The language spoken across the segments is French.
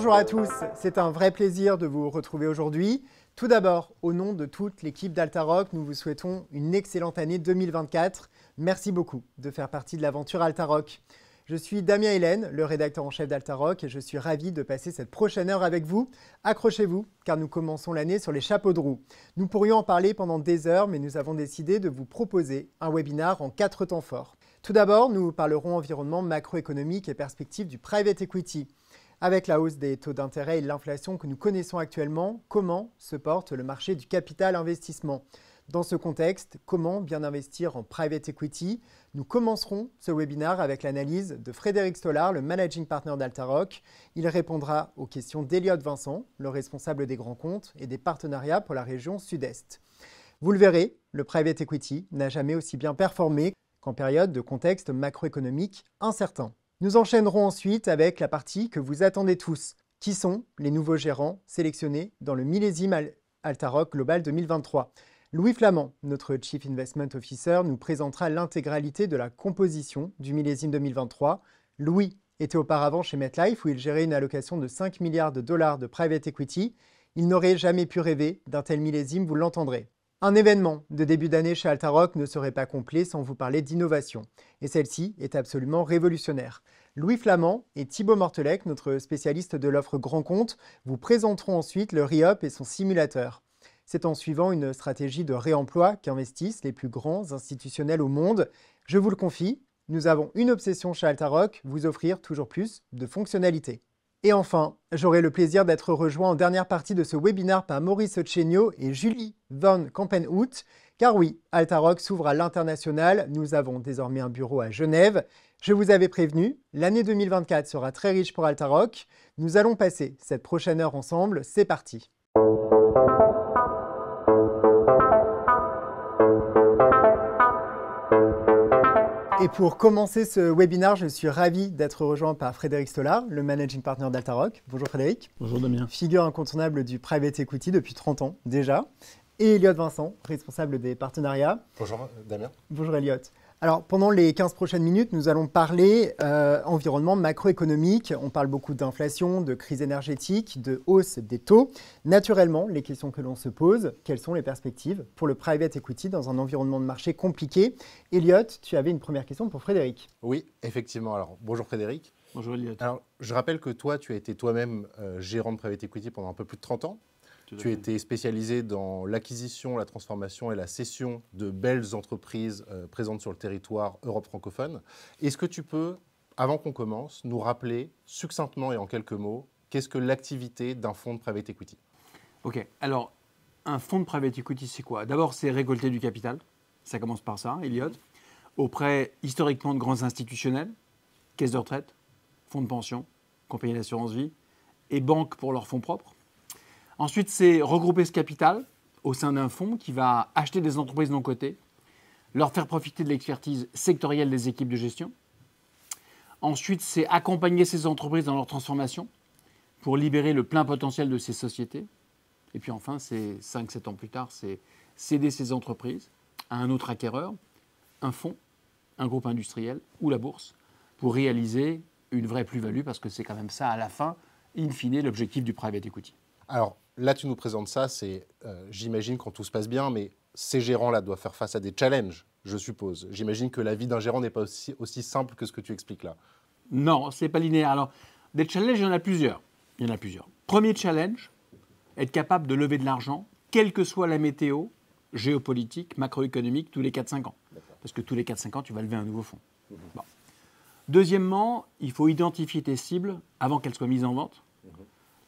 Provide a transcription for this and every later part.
Bonjour à tous, c'est un vrai plaisir de vous retrouver aujourd'hui. Tout d'abord, au nom de toute l'équipe d'Altarock, nous vous souhaitons une excellente année 2024. Merci beaucoup de faire partie de l'aventure Altarock. Je suis Damien Hélène, le rédacteur en chef d'Altarock, et je suis ravi de passer cette prochaine heure avec vous. Accrochez-vous, car nous commençons l'année sur les chapeaux de roue. Nous pourrions en parler pendant des heures, mais nous avons décidé de vous proposer un webinar en 4 temps forts. Tout d'abord, nous parlerons environnement macroéconomique et perspectives du private equity. Avec la hausse des taux d'intérêt et l'inflation que nous connaissons actuellement, comment se porte le marché du capital investissement ? Dans ce contexte, comment bien investir en private equity ? Nous commencerons ce webinaire avec l'analyse de Frédéric Stollard, le managing partner d'Altarock. Il répondra aux questions d'Eliott Vincent, le responsable des grands comptes et des partenariats pour la région Sud-Est. Vous le verrez, le private equity n'a jamais aussi bien performé qu'en période de contexte macroéconomique incertain. Nous enchaînerons ensuite avec la partie que vous attendez tous. Qui sont les nouveaux gérants sélectionnés dans le millésime Altarock Global 2023 ? Louis Flamand, notre Chief Investment Officer, nous présentera l'intégralité de la composition du millésime 2023. Louis était auparavant chez MetLife où il gérait une allocation de 5 milliards de dollars de private equity. Il n'aurait jamais pu rêver d'un tel millésime, vous l'entendrez. Un événement de début d'année chez Altarock ne serait pas complet sans vous parler d'innovation. Et celle-ci est absolument révolutionnaire. Louis Flamand et Thibaut Mortelec, notre spécialiste de l'offre grand compte, vous présenteront ensuite le REOP et son simulateur. C'est en suivant une stratégie de réemploi qu'investissent les plus grands institutionnels au monde. Je vous le confie, nous avons une obsession chez Altarock, vous offrir toujours plus de fonctionnalités. Et enfin, j'aurai le plaisir d'être rejoint en dernière partie de ce webinaire par Maurice Chenio et Julie Van Kampenhout. Car oui, Altarock s'ouvre à l'international, nous avons désormais un bureau à Genève. Je vous avais prévenu, l'année 2024 sera très riche pour Altarock. Nous allons passer cette prochaine heure ensemble, c'est parti. Et pour commencer ce webinaire, je suis ravi d'être rejoint par Frédéric Stollard, le managing partner d'Altarock. Bonjour Frédéric. Bonjour Damien. Figure incontournable du private equity depuis 30 ans déjà. Et Eliott Vincent, responsable des partenariats. Bonjour Damien. Bonjour Eliott. Alors, pendant les 15 prochaines minutes, nous allons parler environnement macroéconomique. On parle beaucoup d'inflation, de crise énergétique, de hausse des taux. Naturellement, les questions que l'on se pose, quelles sont les perspectives pour le private equity dans un environnement de marché compliqué ? Eliott, tu avais une première question pour Frédéric. Oui, effectivement. Alors, bonjour Frédéric. Bonjour Eliott. Alors, je rappelle que toi, tu as été toi-même gérant de private equity pendant un peu plus de 30 ans. Tu étais spécialisé dans l'acquisition, la transformation et la cession de belles entreprises présentes sur le territoire Europe francophone. Est-ce que tu peux, avant qu'on commence, nous rappeler succinctement et en quelques mots, qu'est-ce que l'activité d'un fonds de private equity ? Ok, alors un fonds de private equity, c'est quoi ? D'abord, c'est récolter du capital. Ça commence par ça, Eliott. Auprès, historiquement, de grands institutionnels, caisses de retraite, fonds de pension, compagnies d'assurance vie et banques pour leurs fonds propres. Ensuite, c'est regrouper ce capital au sein d'un fonds qui va acheter des entreprises non cotées, leur faire profiter de l'expertise sectorielle des équipes de gestion. Ensuite, c'est accompagner ces entreprises dans leur transformation pour libérer le plein potentiel de ces sociétés. Et puis enfin, c'est 5-7 ans plus tard, c'est céder ces entreprises à un autre acquéreur, un fonds, un groupe industriel ou la bourse pour réaliser une vraie plus-value parce que c'est quand même ça, à la fin, in fine, l'objectif du private equity. Alors, là, tu nous présentes ça, c'est, j'imagine, quand tout se passe bien, mais ces gérants-là doivent faire face à des challenges, je suppose. J'imagine que la vie d'un gérant n'est pas aussi simple que ce que tu expliques là. Non, ce n'est pas linéaire. Alors, des challenges, il y en a plusieurs. Premier challenge, être capable de lever de l'argent, quelle que soit la météo, géopolitique, macroéconomique, tous les 4-5 ans. Parce que tous les 4-5 ans, tu vas lever un nouveau fonds. Bon. Deuxièmement, il faut identifier tes cibles avant qu'elles soient mises en vente.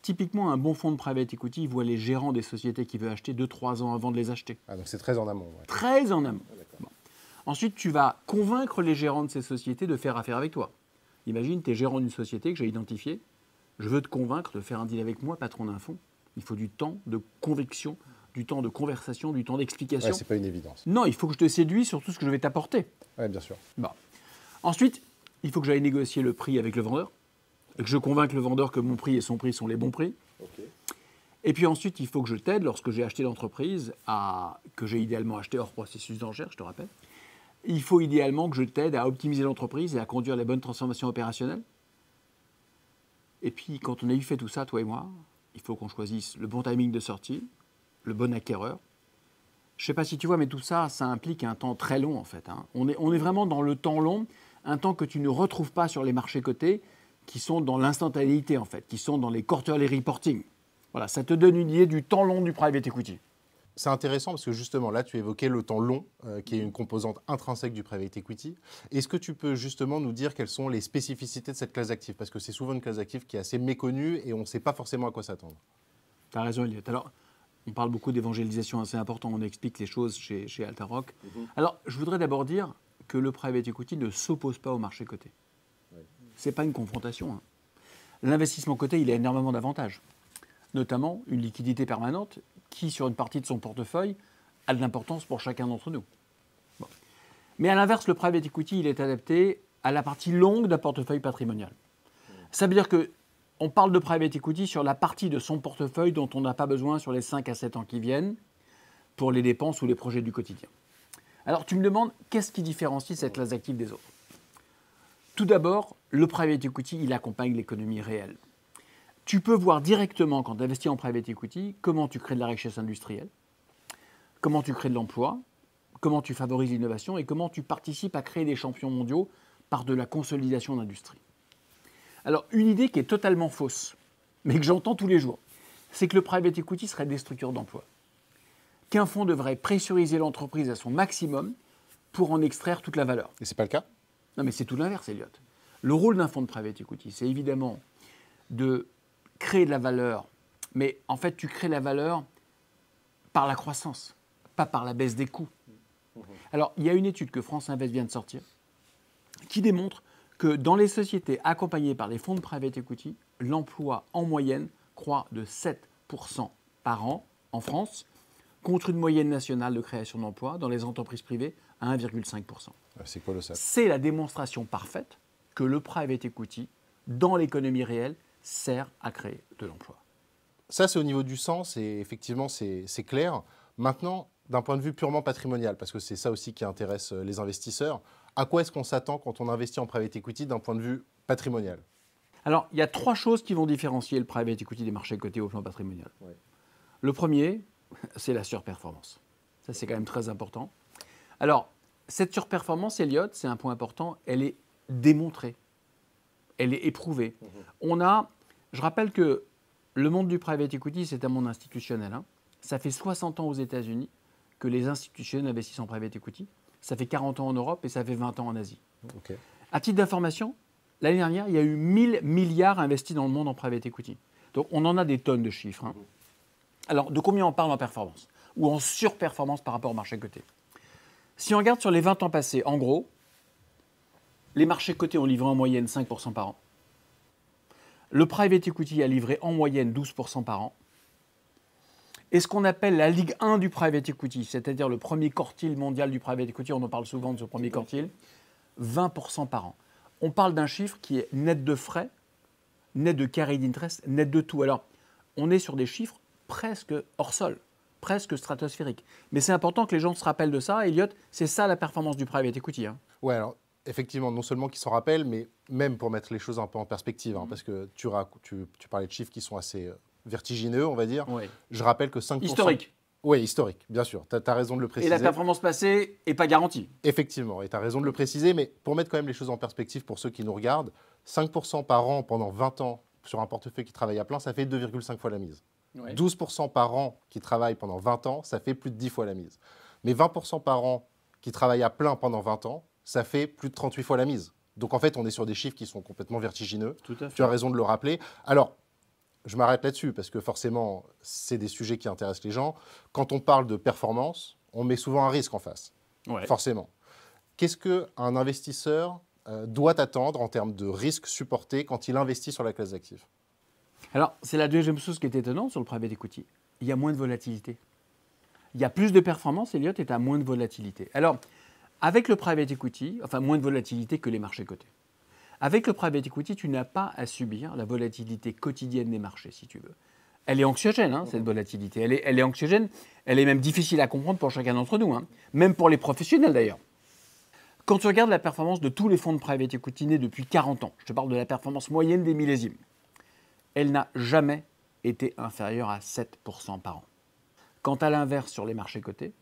Typiquement, un bon fonds de private equity voit les gérants des sociétés qu'il veut acheter 2-3 ans avant de les acheter. Ah, donc c'est très en amont. Ouais. Très en amont. Bon. Ensuite, tu vas convaincre les gérants de ces sociétés de faire affaire avec toi. Imagine, tu es gérant d'une société que j'ai identifiée. Je veux te convaincre de faire un deal avec moi, patron d'un fonds. Il faut du temps de conviction, du temps de conversation, du temps d'explication. Ouais, c'est pas une évidence. Non, il faut que je te séduise sur tout ce que je vais t'apporter. Oui, bien sûr. Bon. Ensuite, il faut que j'aille négocier le prix avec le vendeur. Et que je convainque le vendeur que mon prix et son prix sont les bons prix. Okay. Et puis ensuite, il faut que je t'aide, lorsque j'ai acheté l'entreprise, que j'ai idéalement acheté hors processus d'enchère, je te rappelle. Il faut idéalement que je t'aide à optimiser l'entreprise et à conduire les bonnes transformations opérationnelles. Et puis, quand on a eu fait tout ça, toi et moi, il faut qu'on choisisse le bon timing de sortie, le bon acquéreur. Je ne sais pas si tu vois, mais tout ça, ça implique un temps très long, en fait. On est vraiment dans le temps long, un temps que tu ne retrouves pas sur les marchés cotés, qui sont dans l'instantanéité, en fait, qui sont dans les quarterly reporting. Voilà, ça te donne une idée du temps long du private equity. C'est intéressant parce que justement, là, tu évoquais le temps long, qui est une composante intrinsèque du private equity. Est-ce que tu peux justement nous dire quelles sont les spécificités de cette classe d'actifs? Parce que c'est souvent une classe d'actifs qui est assez méconnue et on ne sait pas forcément à quoi s'attendre. Tu as raison, Elliot. Alors, on parle beaucoup d'évangélisation, assez important, on explique les choses chez Altaroc. Alors, je voudrais d'abord dire que le private equity ne s'oppose pas au marché coté. Ce n'est pas une confrontation. L'investissement coté, il a énormément d'avantages, notamment une liquidité permanente qui, sur une partie de son portefeuille, a de l'importance pour chacun d'entre nous. Bon. Mais à l'inverse, le private equity, il est adapté à la partie longue d'un portefeuille patrimonial. Ça veut dire qu'on parle de private equity sur la partie de son portefeuille dont on n'a pas besoin sur les 5 à 7 ans qui viennent pour les dépenses ou les projets du quotidien. Alors, tu me demandes, qu'est-ce qui différencie cette classe d'actifs des autres? Tout d'abord, le private equity, il accompagne l'économie réelle. Tu peux voir directement, quand tu investis en private equity, comment tu crées de la richesse industrielle, comment tu crées de l'emploi, comment tu favorises l'innovation et comment tu participes à créer des champions mondiaux par de la consolidation d'industrie. Alors, une idée qui est totalement fausse, mais que j'entends tous les jours, c'est que le private equity serait destructeur d'emplois. Qu'un fonds devrait pressuriser l'entreprise à son maximum pour en extraire toute la valeur. Et ce n'est pas le cas? Non, mais c'est tout l'inverse, Elliot. Le rôle d'un fonds de private equity, c'est évidemment de créer de la valeur, mais en fait, tu crées la valeur par la croissance, pas par la baisse des coûts. Alors, il y a une étude que France Invest vient de sortir qui démontre que dans les sociétés accompagnées par les fonds de private equity, l'emploi en moyenne croît de 7% par an en France, contre une moyenne nationale de création d'emplois dans les entreprises privées à 1,5%. C'est colossal. C'est la démonstration parfaite que le private equity, dans l'économie réelle, sert à créer de l'emploi. Ça, c'est au niveau du sens et effectivement, c'est clair. Maintenant, d'un point de vue purement patrimonial, parce que c'est ça aussi qui intéresse les investisseurs, à quoi est-ce qu'on s'attend quand on investit en private equity d'un point de vue patrimonial? Alors, il y a 3 choses qui vont différencier le private equity des marchés cotés au plan patrimonial. Le premier, c'est la surperformance. Ça, c'est quand même très important. Alors, cette surperformance, Elliot, c'est un point important, elle est démontrée. Elle est éprouvée. Je rappelle que le monde du private equity, c'est un monde institutionnel. Ça fait 60 ans aux États-Unis que les institutionnels investissent en private equity. Ça fait 40 ans en Europe et ça fait 20 ans en Asie. Okay. À titre d'information, l'année dernière, il y a eu 1000 milliards investis dans le monde en private equity. Donc, on en a des tonnes de chiffres. Alors, de combien on parle en performance ou en surperformance par rapport au marché coté? Si on regarde sur les 20 ans passés, en gros, les marchés cotés ont livré en moyenne 5% par an. Le private equity a livré en moyenne 12% par an. Et ce qu'on appelle la Ligue 1 du private equity, c'est-à-dire le premier quartile mondial du private equity, on en parle souvent de ce premier quartile, 20% par an. On parle d'un chiffre qui est net de frais, net de carried interest, net de tout. Alors, on est sur des chiffres presque hors sol, presque stratosphériques. Mais c'est important que les gens se rappellent de ça. Elliot, c'est ça la performance du private equity. Ouais, alors effectivement, non seulement qu'ils s'en rappellent, mais même pour mettre les choses un peu en perspective, parce que tu parlais de chiffres qui sont assez vertigineux, on va dire. Oui. Je rappelle que 5%... Historique. Oui, historique, bien sûr. Tu as raison de le préciser. Et la performance passée n'est pas garantie. Effectivement, et tu as raison de le préciser, mais pour mettre quand même les choses en perspective pour ceux qui nous regardent, 5% par an pendant 20 ans sur un portefeuille qui travaille à plein, ça fait 2,5 fois la mise. Oui. 12% par an qui travaillent pendant 20 ans, ça fait plus de 10 fois la mise. Mais 20% par an qui travaillent à plein pendant 20 ans, ça fait plus de 38 fois la mise. Donc en fait, on est sur des chiffres qui sont complètement vertigineux. Tout à fait. Tu as raison de le rappeler. Alors, je m'arrête là-dessus parce que forcément, c'est des sujets qui intéressent les gens. Quand on parle de performance, on met souvent un risque en face, forcément. Qu'est-ce qu'un investisseur doit attendre en termes de risque supporté quand il investit sur la classe d'actifs? Alors, c'est la deuxième chose qui est étonnante sur le private equity. Il y a moins de volatilité. Il y a plus de performance, Elliot, et tu as moins de volatilité. Alors, avec le private equity, enfin moins de volatilité que les marchés cotés. Avec le private equity, tu n'as pas à subir la volatilité quotidienne des marchés, si tu veux. Elle est anxiogène, cette volatilité. Elle est anxiogène, elle est même difficile à comprendre pour chacun d'entre nous, même pour les professionnels d'ailleurs. Quand tu regardes la performance de tous les fonds de private equity nés depuis 40 ans, je te parle de la performance moyenne des millésimes, elle n'a jamais été inférieure à 7% par an. Quant à l'inverse sur les marchés cotés,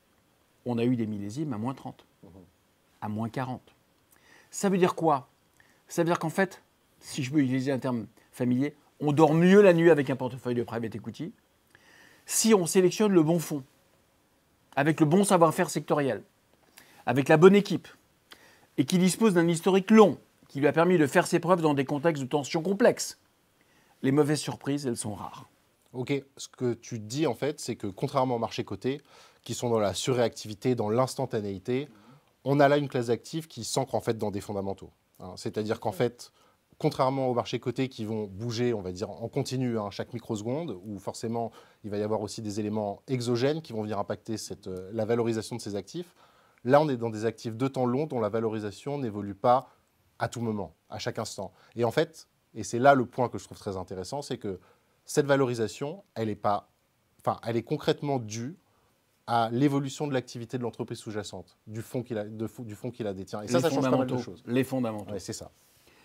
on a eu des millésimes à moins 30, à moins 40. Ça veut dire quoi? Ça veut dire qu'en fait, si je peux utiliser un terme familier, on dort mieux la nuit avec un portefeuille de private equity si on sélectionne le bon fonds, avec le bon savoir-faire sectoriel, avec la bonne équipe, et qui dispose d'un historique long, qui lui a permis de faire ses preuves dans des contextes de tension complexes. Les mauvaises surprises, elles sont rares. Ok, ce que tu dis en fait, c'est que contrairement aux marchés cotés, qui sont dans la surréactivité, dans l'instantanéité, on a là une classe d'actifs qui s'ancre en fait dans des fondamentaux. Hein. C'est-à-dire qu'en fait, contrairement aux marchés cotés qui vont bouger, on va dire, en continu, hein, chaque microseconde, où forcément il va y avoir aussi des éléments exogènes qui vont venir impacter la valorisation de ces actifs, là on est dans des actifs de temps long dont la valorisation n'évolue pas à tout moment, à chaque instant. Et en fait, et c'est là le point que je trouve très intéressant, c'est que cette valorisation, elle est concrètement due à l'évolution de l'activité de l'entreprise sous-jacente, du fonds qui la détient. Et ça change pas mal de choses. Les fondamentaux. Ouais, c'est ça.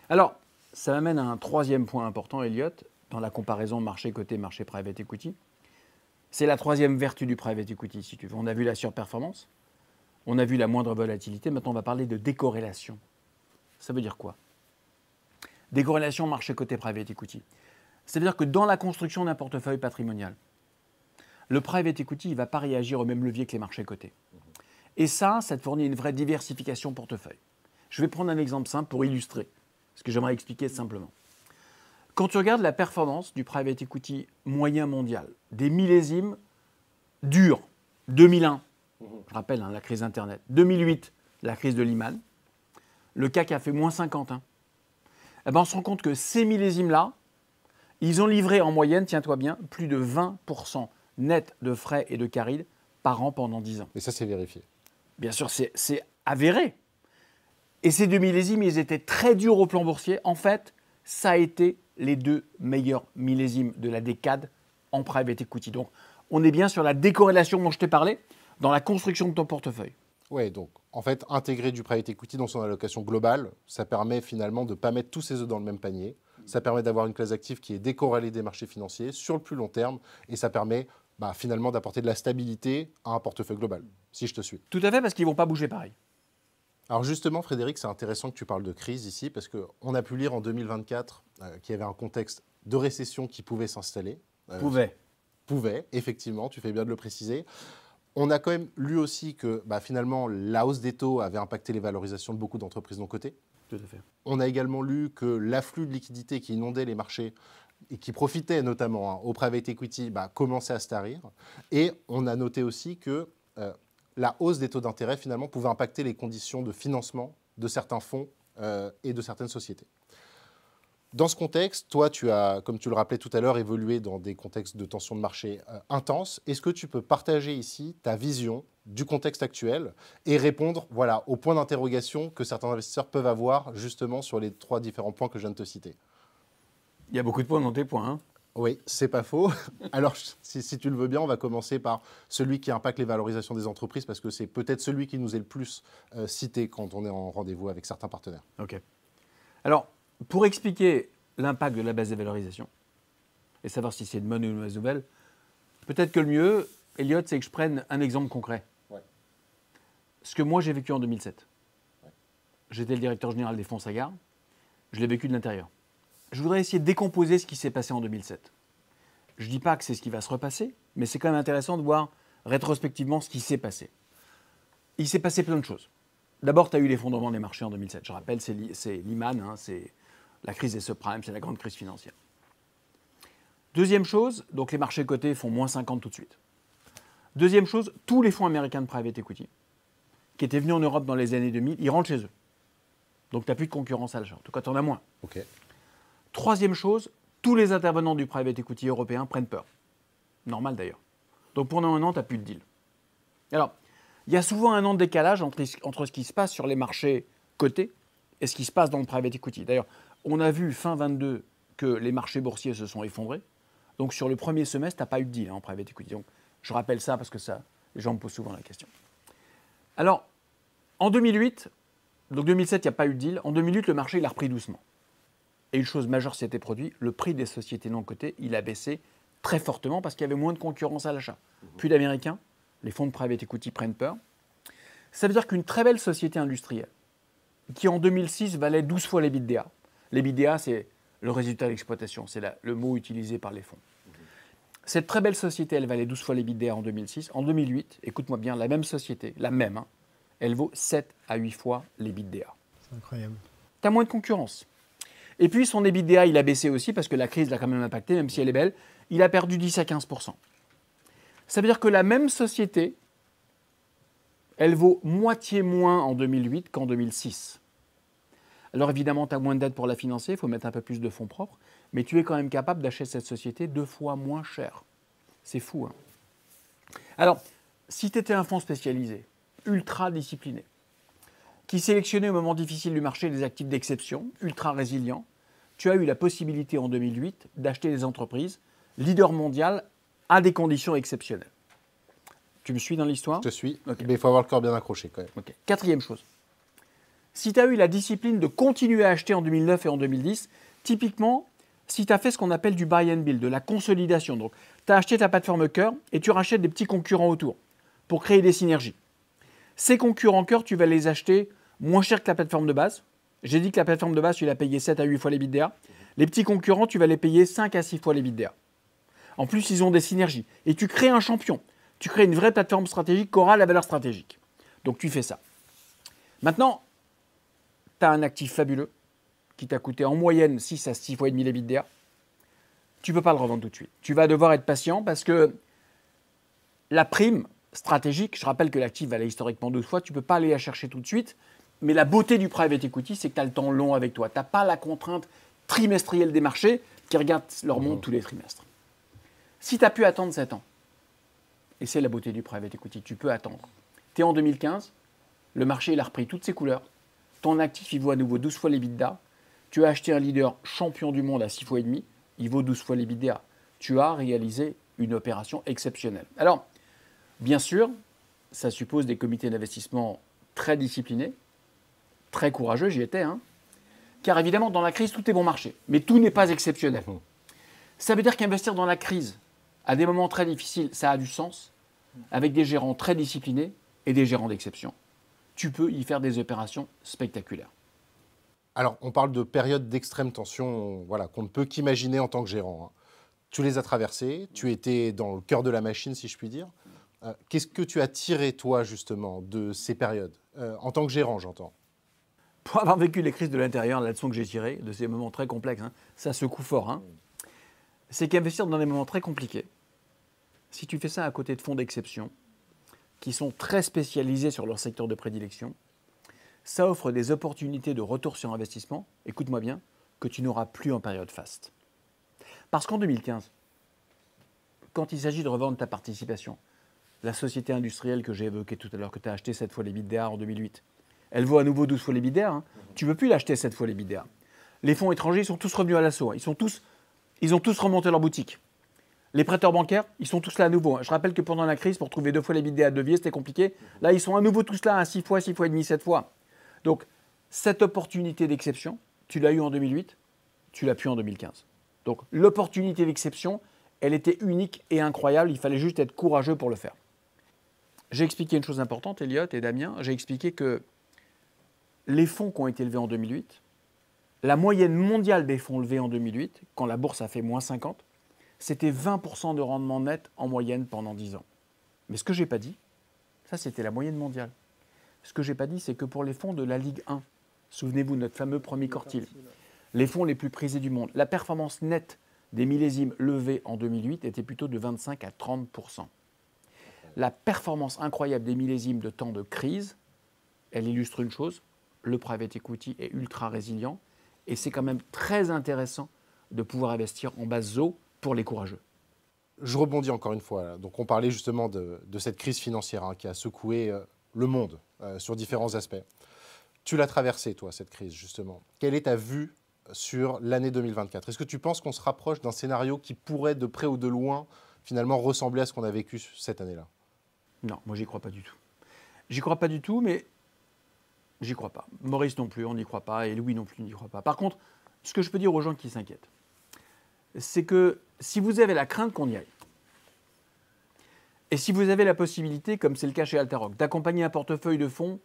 Alors, ça m'amène à un troisième point important, Elliot, dans la comparaison marché coté, marché private equity. C'est la troisième vertu du private equity, si tu veux. On a vu la surperformance, on a vu la moindre volatilité, maintenant on va parler de décorrélation. Ça veut dire quoi? Décorrélation marché coté, private equity. Ça veut dire que dans la construction d'un portefeuille patrimonial, le private equity ne va pas réagir au même levier que les marchés cotés. Et ça te fournit une vraie diversification portefeuille. Je vais prendre un exemple simple pour illustrer ce que j'aimerais expliquer simplement. Quand tu regardes la performance du private equity moyen mondial, des millésimes durs, 2001, je rappelle la crise Internet, 2008, la crise de Lehman, le CAC a fait moins 51. Eh ben, on se rend compte que ces millésimes-là, ils ont livré en moyenne, tiens-toi bien, plus de 20% net de frais et de carrides par an pendant 10 ans. Et ça, c'est vérifié. Bien sûr, c'est avéré. Et ces deux millésimes, ils étaient très durs au plan boursier. En fait, ça a été les deux meilleurs millésimes de la décade en private equity. Donc, on est bien sur la décorrélation dont je t'ai parlé dans la construction de ton portefeuille. Oui, donc en fait, intégrer du private equity dans son allocation globale, ça permet finalement de ne pas mettre tous ses œufs dans le même panier. Ça permet d'avoir une classe d'actifs qui est décorrélée des marchés financiers sur le plus long terme et ça permet finalement d'apporter de la stabilité à un portefeuille global, si je te suis. Tout à fait, parce qu'ils ne vont pas bouger pareil. Alors justement, Frédéric, c'est intéressant que tu parles de crise ici, parce qu'on a pu lire en 2024 qu'il y avait un contexte de récession qui pouvait s'installer. Pouvait, effectivement, tu fais bien de le préciser. On a quand même lu aussi que finalement, la hausse des taux avait impacté les valorisations de beaucoup d'entreprises non cotées. Tout à fait. On a également lu que l'afflux de liquidités qui inondait les marchés et qui profitait notamment au private equity commençait à se tarir. Et on a noté aussi que la hausse des taux d'intérêt, finalement, pouvait impacter les conditions de financement de certains fonds et de certaines sociétés. Dans ce contexte, toi, tu as, comme tu le rappelais tout à l'heure, évolué dans des contextes de tension de marché intenses. Est-ce que tu peux partager ici ta vision du contexte actuel et répondre aux points d'interrogation que certains investisseurs peuvent avoir justement sur les trois différents points que je viens de te citer? Il y a beaucoup de points dans tes points. Hein. Oui, c'est pas faux. Alors, si tu le veux bien, on va commencer par celui qui impacte les valorisations des entreprises parce que c'est peut-être celui qui nous est le plus cité quand on est en rendez-vous avec certains partenaires. OK. Alors, pour expliquer l'impact de la baisse des valorisations et savoir si c'est une bonne ou une mauvaise nouvelle, peut-être que le mieux, Elliot, c'est que je prenne un exemple concret. Ouais. Ce que moi, j'ai vécu en 2007. Ouais. J'étais le directeur général des fonds Sagard. Je l'ai vécu de l'intérieur. Je voudrais essayer de décomposer ce qui s'est passé en 2007. Je ne dis pas que c'est ce qui va se repasser, mais c'est quand même intéressant de voir rétrospectivement ce qui s'est passé. Il s'est passé plein de choses. D'abord, tu as eu l'effondrement des marchés en 2007. Je rappelle, c'est Lehman, c'est la crise des subprimes, c'est la grande crise financière. Deuxième chose, donc les marchés cotés font moins 50 tout de suite. Deuxième chose, tous les fonds américains de private equity qui étaient venus en Europe dans les années 2000, ils rentrent chez eux. Donc tu n'as plus de concurrence à l'achat. En tout cas, tu en as moins. Okay. Troisième chose, tous les intervenants du private equity européen prennent peur. Normal d'ailleurs. Donc pendant un an, tu n'as plus de deal. Alors, il y a souvent un an de décalage entre ce qui se passe sur les marchés cotés et ce qui se passe dans le private equity. D'ailleurs, on a vu fin 22 que les marchés boursiers se sont effondrés. Donc sur le premier semestre, tu n'as pas eu de deal en private equity. Donc, je rappelle ça parce que les gens me posent souvent la question. Alors, en 2008, donc 2007, il n'y a pas eu de deal. En 2008, le marché il a repris doucement. Et une chose majeure s'était produite, le prix des sociétés non cotées, il a baissé très fortement parce qu'il y avait moins de concurrence à l'achat. Plus d'Américains, les fonds de private equity prennent peur. Ça veut dire qu'une très belle société industrielle, qui en 2006 valait 12 fois l'EBITDA. L'EBITDA, c'est le résultat d'exploitation, c'est le mot utilisé par les fonds. Cette très belle société, elle valait 12 fois l'EBITDA en 2006. En 2008, écoute-moi bien, la même société, la même, elle vaut 7 à 8 fois l'EBITDA. C'est incroyable. Tu as moins de concurrence. Et puis son EBITDA, il a baissé aussi parce que la crise l'a quand même impacté, même si elle est belle. Il a perdu 10 à 15%. Ça veut dire que la même société, elle vaut moitié moins en 2008 qu'en 2006. Alors évidemment, tu as moins de dettes pour la financer, il faut mettre un peu plus de fonds propres, mais tu es quand même capable d'acheter cette société 2 fois moins cher. C'est fou, hein? Alors, si tu étais un fonds spécialisé, ultra discipliné, qui sélectionnait au moment difficile du marché des actifs d'exception, ultra résilients, tu as eu la possibilité en 2008 d'acheter des entreprises leader mondial à des conditions exceptionnelles. Tu me suis dans l'histoire? Je te suis, Okay. mais il faut avoir le corps bien accroché quand même. Okay. Quatrième chose. Si tu as eu la discipline de continuer à acheter en 2009 et en 2010, typiquement, si tu as fait ce qu'on appelle du buy and build, de la consolidation, donc tu as acheté ta plateforme cœur et tu rachètes des petits concurrents autour pour créer des synergies. Ces concurrents cœur, tu vas les acheter moins cher que la plateforme de base. J'ai dit que la plateforme de base, tu l'as payée 7 à 8 fois l'EBITDA. Les petits concurrents, tu vas les payer 5 à 6 fois l'EBITDA. En plus, ils ont des synergies. Et tu crées un champion. Tu crées une vraie plateforme stratégique qui aura la valeur stratégique. Donc, tu fais ça. Maintenant, tu as un actif fabuleux qui t'a coûté en moyenne 6 à 6 fois et demi l'EBITDA. Tu ne peux pas le revendre tout de suite. Tu vas devoir être patient parce que la prime stratégique, je rappelle que l'actif valait historiquement 12 fois, tu ne peux pas aller la chercher tout de suite. Mais la beauté du private equity, c'est que tu as le temps long avec toi. Tu n'as pas la contrainte trimestrielle des marchés qui regardent leur monde tous les trimestres. Si tu as pu attendre 7 ans, et c'est la beauté du private equity, tu peux attendre. Tu es en 2015, le marché il a repris toutes ses couleurs, ton actif il vaut à nouveau 12 fois l'EBITDA, tu as acheté un leader champion du monde à 6 fois et demi, il vaut 12 fois l'EBITDA. Tu as réalisé une opération exceptionnelle. Alors, bien sûr, ça suppose des comités d'investissement très disciplinés, très courageux, j'y étais, car évidemment, dans la crise, tout est bon marché, mais tout n'est pas exceptionnel. Ça veut dire qu'investir dans la crise, à des moments très difficiles, ça a du sens, avec des gérants très disciplinés et des gérants d'exception. Tu peux y faire des opérations spectaculaires. Alors, on parle de périodes d'extrême tension voilà, qu'on ne peut qu'imaginer en tant que gérant. Tu les as traversées, tu étais dans le cœur de la machine, si je puis dire. Qu'est-ce que tu as tiré, toi, justement, de ces périodes en tant que gérant, j'entends? Pour avoir vécu les crises de l'intérieur, la leçon que j'ai tirée de ces moments très complexes, ça secoue fort, c'est qu'investir dans des moments très compliqués, si tu fais ça à côté de fonds d'exception, qui sont très spécialisés sur leur secteur de prédilection, ça offre des opportunités de retour sur investissement, écoute-moi bien, que tu n'auras plus en période faste. Parce qu'en 2015, quand il s'agit de revendre ta participation, la société industrielle que j'ai évoquée tout à l'heure, que tu as acheté 7 fois l'EBITDA en 2008, elle vaut à nouveau 12 fois l'EBITDA. Tu ne peux plus l'acheter 7 fois l'EBITDA. Les fonds étrangers, ils sont tous revenus à l'assaut. Ils ont tous remonté leur boutique. Les prêteurs bancaires, ils sont tous là à nouveau. Je rappelle que pendant la crise, pour trouver 2 fois l'EBITDA à deviser, c'était compliqué. Là, ils sont à nouveau tous là à 6 fois et demi, 7 fois. Donc, cette opportunité d'exception, tu l'as eue en 2008, tu l'as plus en 2015. Donc, l'opportunité d'exception, elle était unique et incroyable. Il fallait juste être courageux pour le faire. J'ai expliqué une chose importante, Elliot et Damien. J'ai expliqué que les fonds qui ont été levés en 2008, la moyenne mondiale des fonds levés en 2008, quand la bourse a fait moins 50, c'était 20% de rendement net en moyenne pendant 10 ans. Mais ce que je n'ai pas dit, ça c'était la moyenne mondiale. Ce que je n'ai pas dit, c'est que pour les fonds de la Ligue 1, souvenez-vous, notre fameux premier quartile, les fonds les plus prisés du monde, la performance nette des millésimes levés en 2008 était plutôt de 25 à 30%. La performance incroyable des millésimes de temps de crise, elle illustre une chose, le private equity est ultra résilient et c'est quand même très intéressant de pouvoir investir en base ZO pour les courageux. Je rebondis encore une fois. Donc, on parlait justement de cette crise financière qui a secoué le monde sur différents aspects. Tu l'as traversée, toi, cette crise, justement. Quelle est ta vue sur l'année 2024 ? Est-ce que tu penses qu'on se rapproche d'un scénario qui pourrait, de près ou de loin, finalement ressembler à ce qu'on a vécu cette année-là ? Non, moi, j'y crois pas du tout. J'y crois pas du tout, mais j'y crois pas. Maurice non plus, on n'y croit pas, et Louis non plus n'y croit pas. Par contre, ce que je peux dire aux gens qui s'inquiètent, c'est que si vous avez la crainte qu'on y aille, et si vous avez la possibilité, comme c'est le cas chez Altaroc, d'accompagner un portefeuille de fonds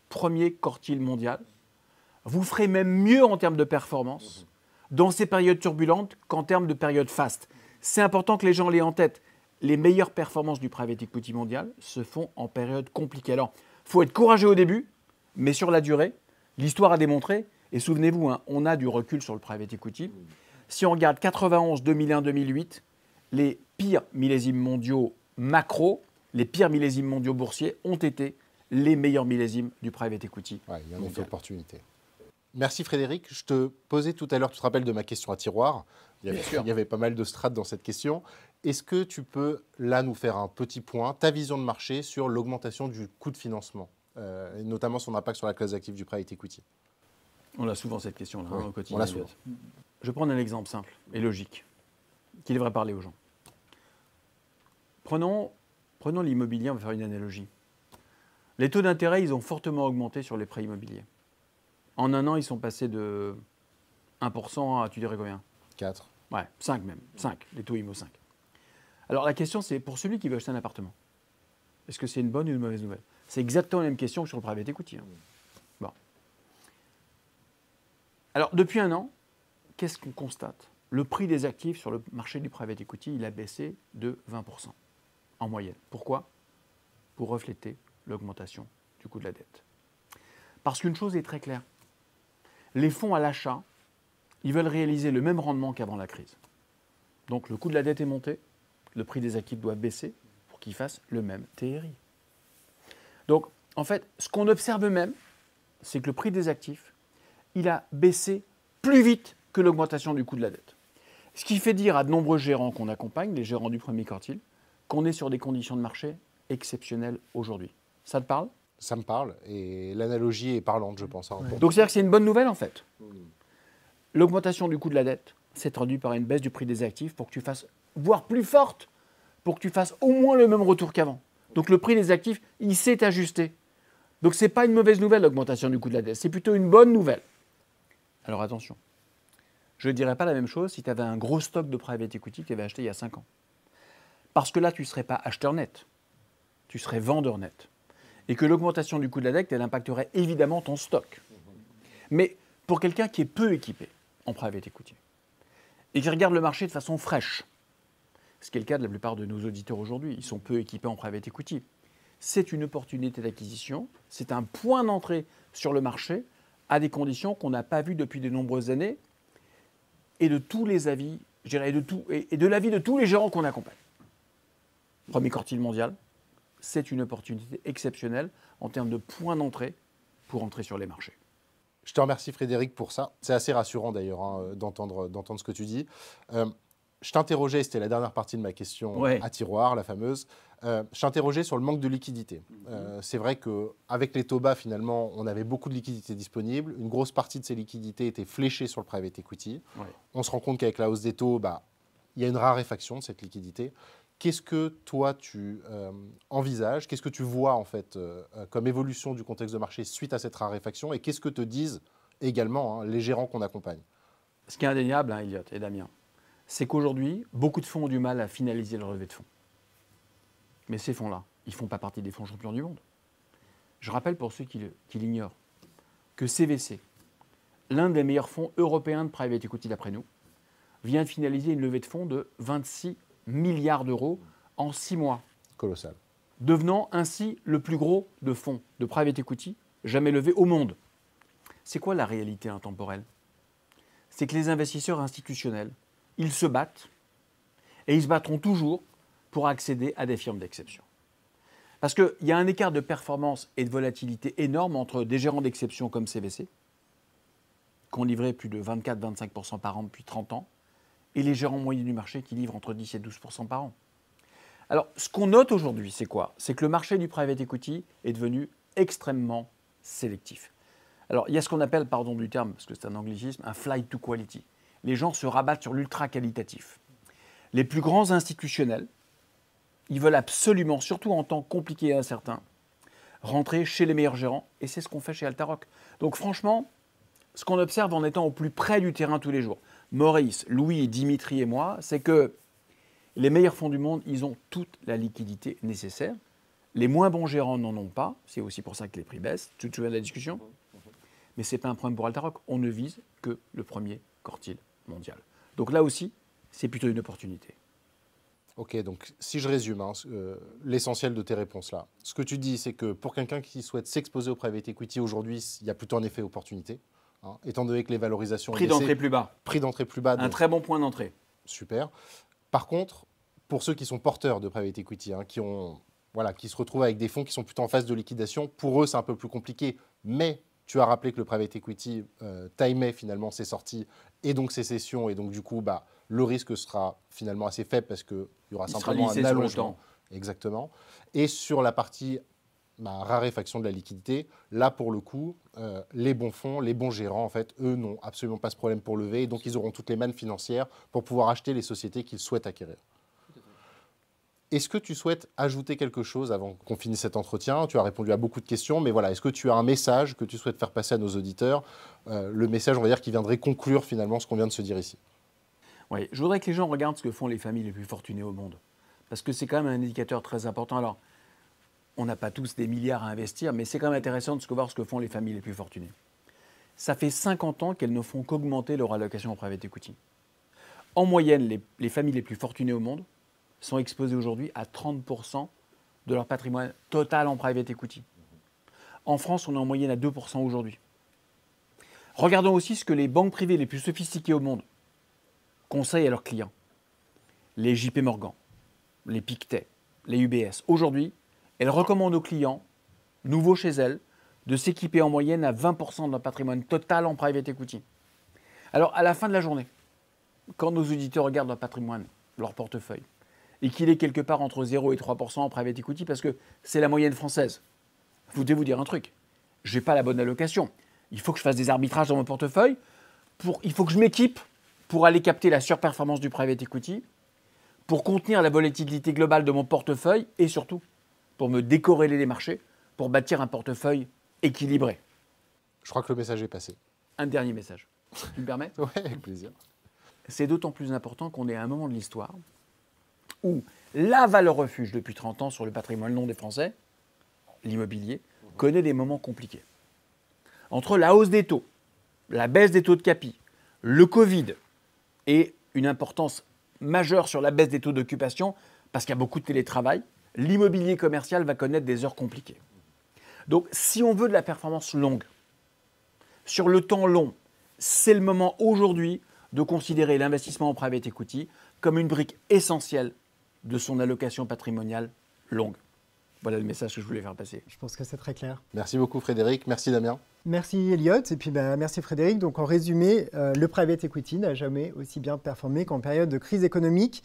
premier quartile mondial, vous ferez même mieux en termes de performance dans ces périodes turbulentes qu'en termes de périodes fastes. C'est important que les gens l'aient en tête. Les meilleures performances du private equity mondial se font en période compliquée. Alors, il faut être courageux au début, mais sur la durée, l'histoire a démontré, et souvenez-vous, hein, on a du recul sur le private equity. Si on regarde 91, 2001, 2008, les pires millésimes mondiaux macro, les pires millésimes mondiaux boursiers ont été les meilleurs millésimes du private equity. Ouais, il y a une opportunité. Merci Frédéric. Je te posais tout à l'heure, tu te rappelles de ma question à tiroir. Il y avait pas mal de strates dans cette question. Est-ce que tu peux, là, nous faire un petit point, ta vision de marché sur l'augmentation du coût de financement, et notamment son impact sur la classe d'actifs du private equity? On a souvent cette question-là Oui, au quotidien. on l'a souvent. Je vais prendre un exemple simple et logique qui devrait parler aux gens. Prenons l'immobilier, on va faire une analogie. Les taux d'intérêt, ils ont fortement augmenté sur les prêts immobiliers. En un an, ils sont passés de 1% à, tu dirais combien? 4. Ouais, 5 même. 5, les taux IMO 5. Alors la question, c'est pour celui qui veut acheter un appartement, est-ce que c'est une bonne ou une mauvaise nouvelle? C'est exactement la même question que sur le private equity. Hein. Bon. Alors depuis un an, qu'est-ce qu'on constate? Le prix des actifs sur le marché du private equity, il a baissé de 20% en moyenne. Pourquoi? Pour refléter l'augmentation du coût de la dette. Parce qu'une chose est très claire. Les fonds à l'achat, ils veulent réaliser le même rendement qu'avant la crise. Donc le coût de la dette est monté, le prix des actifs doit baisser pour qu'ils fassent le même TRI. Donc en fait, ce qu'on observe même, c'est que le prix des actifs, il a baissé plus vite que l'augmentation du coût de la dette. Ce qui fait dire à de nombreux gérants qu'on accompagne, les gérants du premier quartile, qu'on est sur des conditions de marché exceptionnelles aujourd'hui. Ça te parle? Ça me parle, et l'analogie est parlante, je pense. Hein, Ouais. Donc c'est-à-dire que c'est une bonne nouvelle en fait. L'augmentation du coût de la dette s'est traduite par une baisse du prix des actifs pour que tu fasses, voire plus forte, pour que tu fasses au moins le même retour qu'avant. Donc le prix des actifs, il s'est ajusté. Donc ce n'est pas une mauvaise nouvelle l'augmentation du coût de la dette, c'est plutôt une bonne nouvelle. Alors attention, je ne dirais pas la même chose si tu avais un gros stock de private equity que tu avais acheté il y a 5 ans. Parce que là, tu ne serais pas acheteur net, tu serais vendeur net. Et que l'augmentation du coût de la dette, elle impacterait évidemment ton stock. Mais pour quelqu'un qui est peu équipé en private equity et qui regarde le marché de façon fraîche, ce qui est le cas de la plupart de nos auditeurs aujourd'hui, ils sont peu équipés en private equity, c'est une opportunité d'acquisition, c'est un point d'entrée sur le marché à des conditions qu'on n'a pas vues depuis de nombreuses années et de tous les avis, je dirais, et de l'avis de tous les gérants qu'on accompagne. Premier quartile mondial, c'est une opportunité exceptionnelle en termes de point d'entrée pour entrer sur les marchés. Je te remercie Frédéric pour ça. C'est assez rassurant d'ailleurs hein, d'entendre ce que tu dis. Je t'interrogeais, c'était la dernière partie de ma question à tiroir, la fameuse. Je t'interrogeais sur le manque de liquidité. C'est vrai qu'avec les taux bas, finalement, on avait beaucoup de liquidités disponibles. Une grosse partie de ces liquidités était fléchée sur le private equity. Ouais. On se rend compte qu'avec la hausse des taux, il y a une raréfaction de cette liquidité. Qu'est-ce que toi, tu envisages? Qu'est-ce que tu vois en fait comme évolution du contexte de marché suite à cette raréfaction? Et qu'est-ce que te disent également les gérants qu'on accompagne? Ce qui est indéniable, Elliot et Damien, c'est qu'aujourd'hui, beaucoup de fonds ont du mal à finaliser leur levée de fonds. Mais ces fonds-là, ils ne font pas partie des fonds champions du monde. Je rappelle pour ceux qui l'ignorent que CVC, l'un des meilleurs fonds européens de private equity d'après nous, vient de finaliser une levée de fonds de 26 milliards d'euros en 6 mois. Colossal. Devenant ainsi le plus gros de fonds de private equity jamais levé au monde. C'est quoi la réalité intemporelle? C'est que les investisseurs institutionnels, ils se battent et ils se battront toujours pour accéder à des firmes d'exception. Parce qu'il y a un écart de performance et de volatilité énorme entre des gérants d'exception comme CVC, qui ont livré plus de 24-25% par an depuis 30 ans, et les gérants moyens du marché qui livrent entre 10 et 12% par an. Alors, ce qu'on note aujourd'hui, c'est quoi? C'est que le marché du private equity est devenu extrêmement sélectif. Alors, il y a ce qu'on appelle, pardon du terme, parce que c'est un anglicisme, un flight to quality. Les gens se rabattent sur l'ultra qualitatif. Les plus grands institutionnels, ils veulent absolument, surtout en temps compliqué et incertain, rentrer chez les meilleurs gérants, et c'est ce qu'on fait chez Altaroc. Donc franchement, ce qu'on observe en étant au plus près du terrain tous les jours, Maurice, Louis, Dimitri et moi, c'est que les meilleurs fonds du monde, ils ont toute la liquidité nécessaire. Les moins bons gérants n'en ont pas. C'est aussi pour ça que les prix baissent. Tu te souviens de la discussion? Mais ce n'est pas un problème pour Altaroc. On ne vise que le premier quartile mondial. Donc là aussi, c'est plutôt une opportunité. Ok, donc si je résume l'essentiel de tes réponses là, ce que tu dis, c'est que pour quelqu'un qui souhaite s'exposer au private equity aujourd'hui, il y a plutôt un effet opportunité, hein, étant donné que les valorisations... Prix d'entrée plus bas. Prix d'entrée plus bas. Un très bon point d'entrée. Super. Par contre, pour ceux qui sont porteurs de private equity, hein, qui se retrouvent avec des fonds qui sont plutôt en phase de liquidation, pour eux c'est un peu plus compliqué, mais tu as rappelé que le private equity timait finalement ses sorties et donc ses cessions, et donc du coup, le risque sera finalement assez faible parce qu'il y aura simplement un allongement. Exactement. Et sur la partie raréfaction de la liquidité, là pour le coup, les bons fonds, les bons gérants, en fait, eux n'ont absolument pas ce problème pour lever, et donc ils auront toutes les mannes financières pour pouvoir acheter les sociétés qu'ils souhaitent acquérir. Est-ce que tu souhaites ajouter quelque chose avant qu'on finisse cet entretien? Tu as répondu à beaucoup de questions, mais voilà, est-ce que tu as un message que tu souhaites faire passer à nos auditeurs? Le message, on va dire, qui viendrait conclure finalement ce qu'on vient de se dire ici. Oui, je voudrais que les gens regardent ce que font les familles les plus fortunées au monde. Parce que c'est quand même un indicateur très important. Alors, on n'a pas tous des milliards à investir, mais c'est quand même intéressant de voir ce que font les familles les plus fortunées. Ça fait 50 ans qu'elles ne font qu'augmenter leur allocation en private equity. En moyenne, les familles les plus fortunées au monde sont exposées aujourd'hui à 30% de leur patrimoine total en private equity. En France, on est en moyenne à 2% aujourd'hui. Regardons aussi ce que les banques privées les plus sophistiquées au monde conseillent à leurs clients. Les JP Morgan, les Pictet, les UBS. Aujourd'hui, elles recommandent aux clients, nouveaux chez elles, de s'équiper en moyenne à 20% de leur patrimoine total en private equity. Alors, à la fin de la journée, quand nos auditeurs regardent leur patrimoine, leur portefeuille, et qu'il est quelque part entre 0 et 3% en private equity, parce que c'est la moyenne française, vous devez vous dire un truc, je n'ai pas la bonne allocation. Il faut que je fasse des arbitrages dans mon portefeuille, il faut que je m'équipe pour aller capter la surperformance du private equity, pour contenir la volatilité globale de mon portefeuille, et surtout, pour me décorréler des marchés, pour bâtir un portefeuille équilibré. Je crois que le message est passé. Un dernier message. Tu me permets? Oui, avec plaisir. C'est d'autant plus important qu'on est à un moment de l'histoire où la valeur refuge depuis 30 ans sur le patrimoine long des Français, l'immobilier, connaît des moments compliqués. Entre la hausse des taux, la baisse des taux de capi, le Covid et une importance majeure sur la baisse des taux d'occupation, parce qu'il y a beaucoup de télétravail, l'immobilier commercial va connaître des heures compliquées. Donc, si on veut de la performance longue, sur le temps long, c'est le moment aujourd'hui de considérer l'investissement en private equity comme une brique essentielle de son allocation patrimoniale longue. Voilà le message que je voulais faire passer. Je pense que c'est très clair. Merci beaucoup Frédéric, merci Damien. Merci Elliot, et puis merci Frédéric. Donc en résumé, le private equity n'a jamais aussi bien performé qu'en période de crise économique.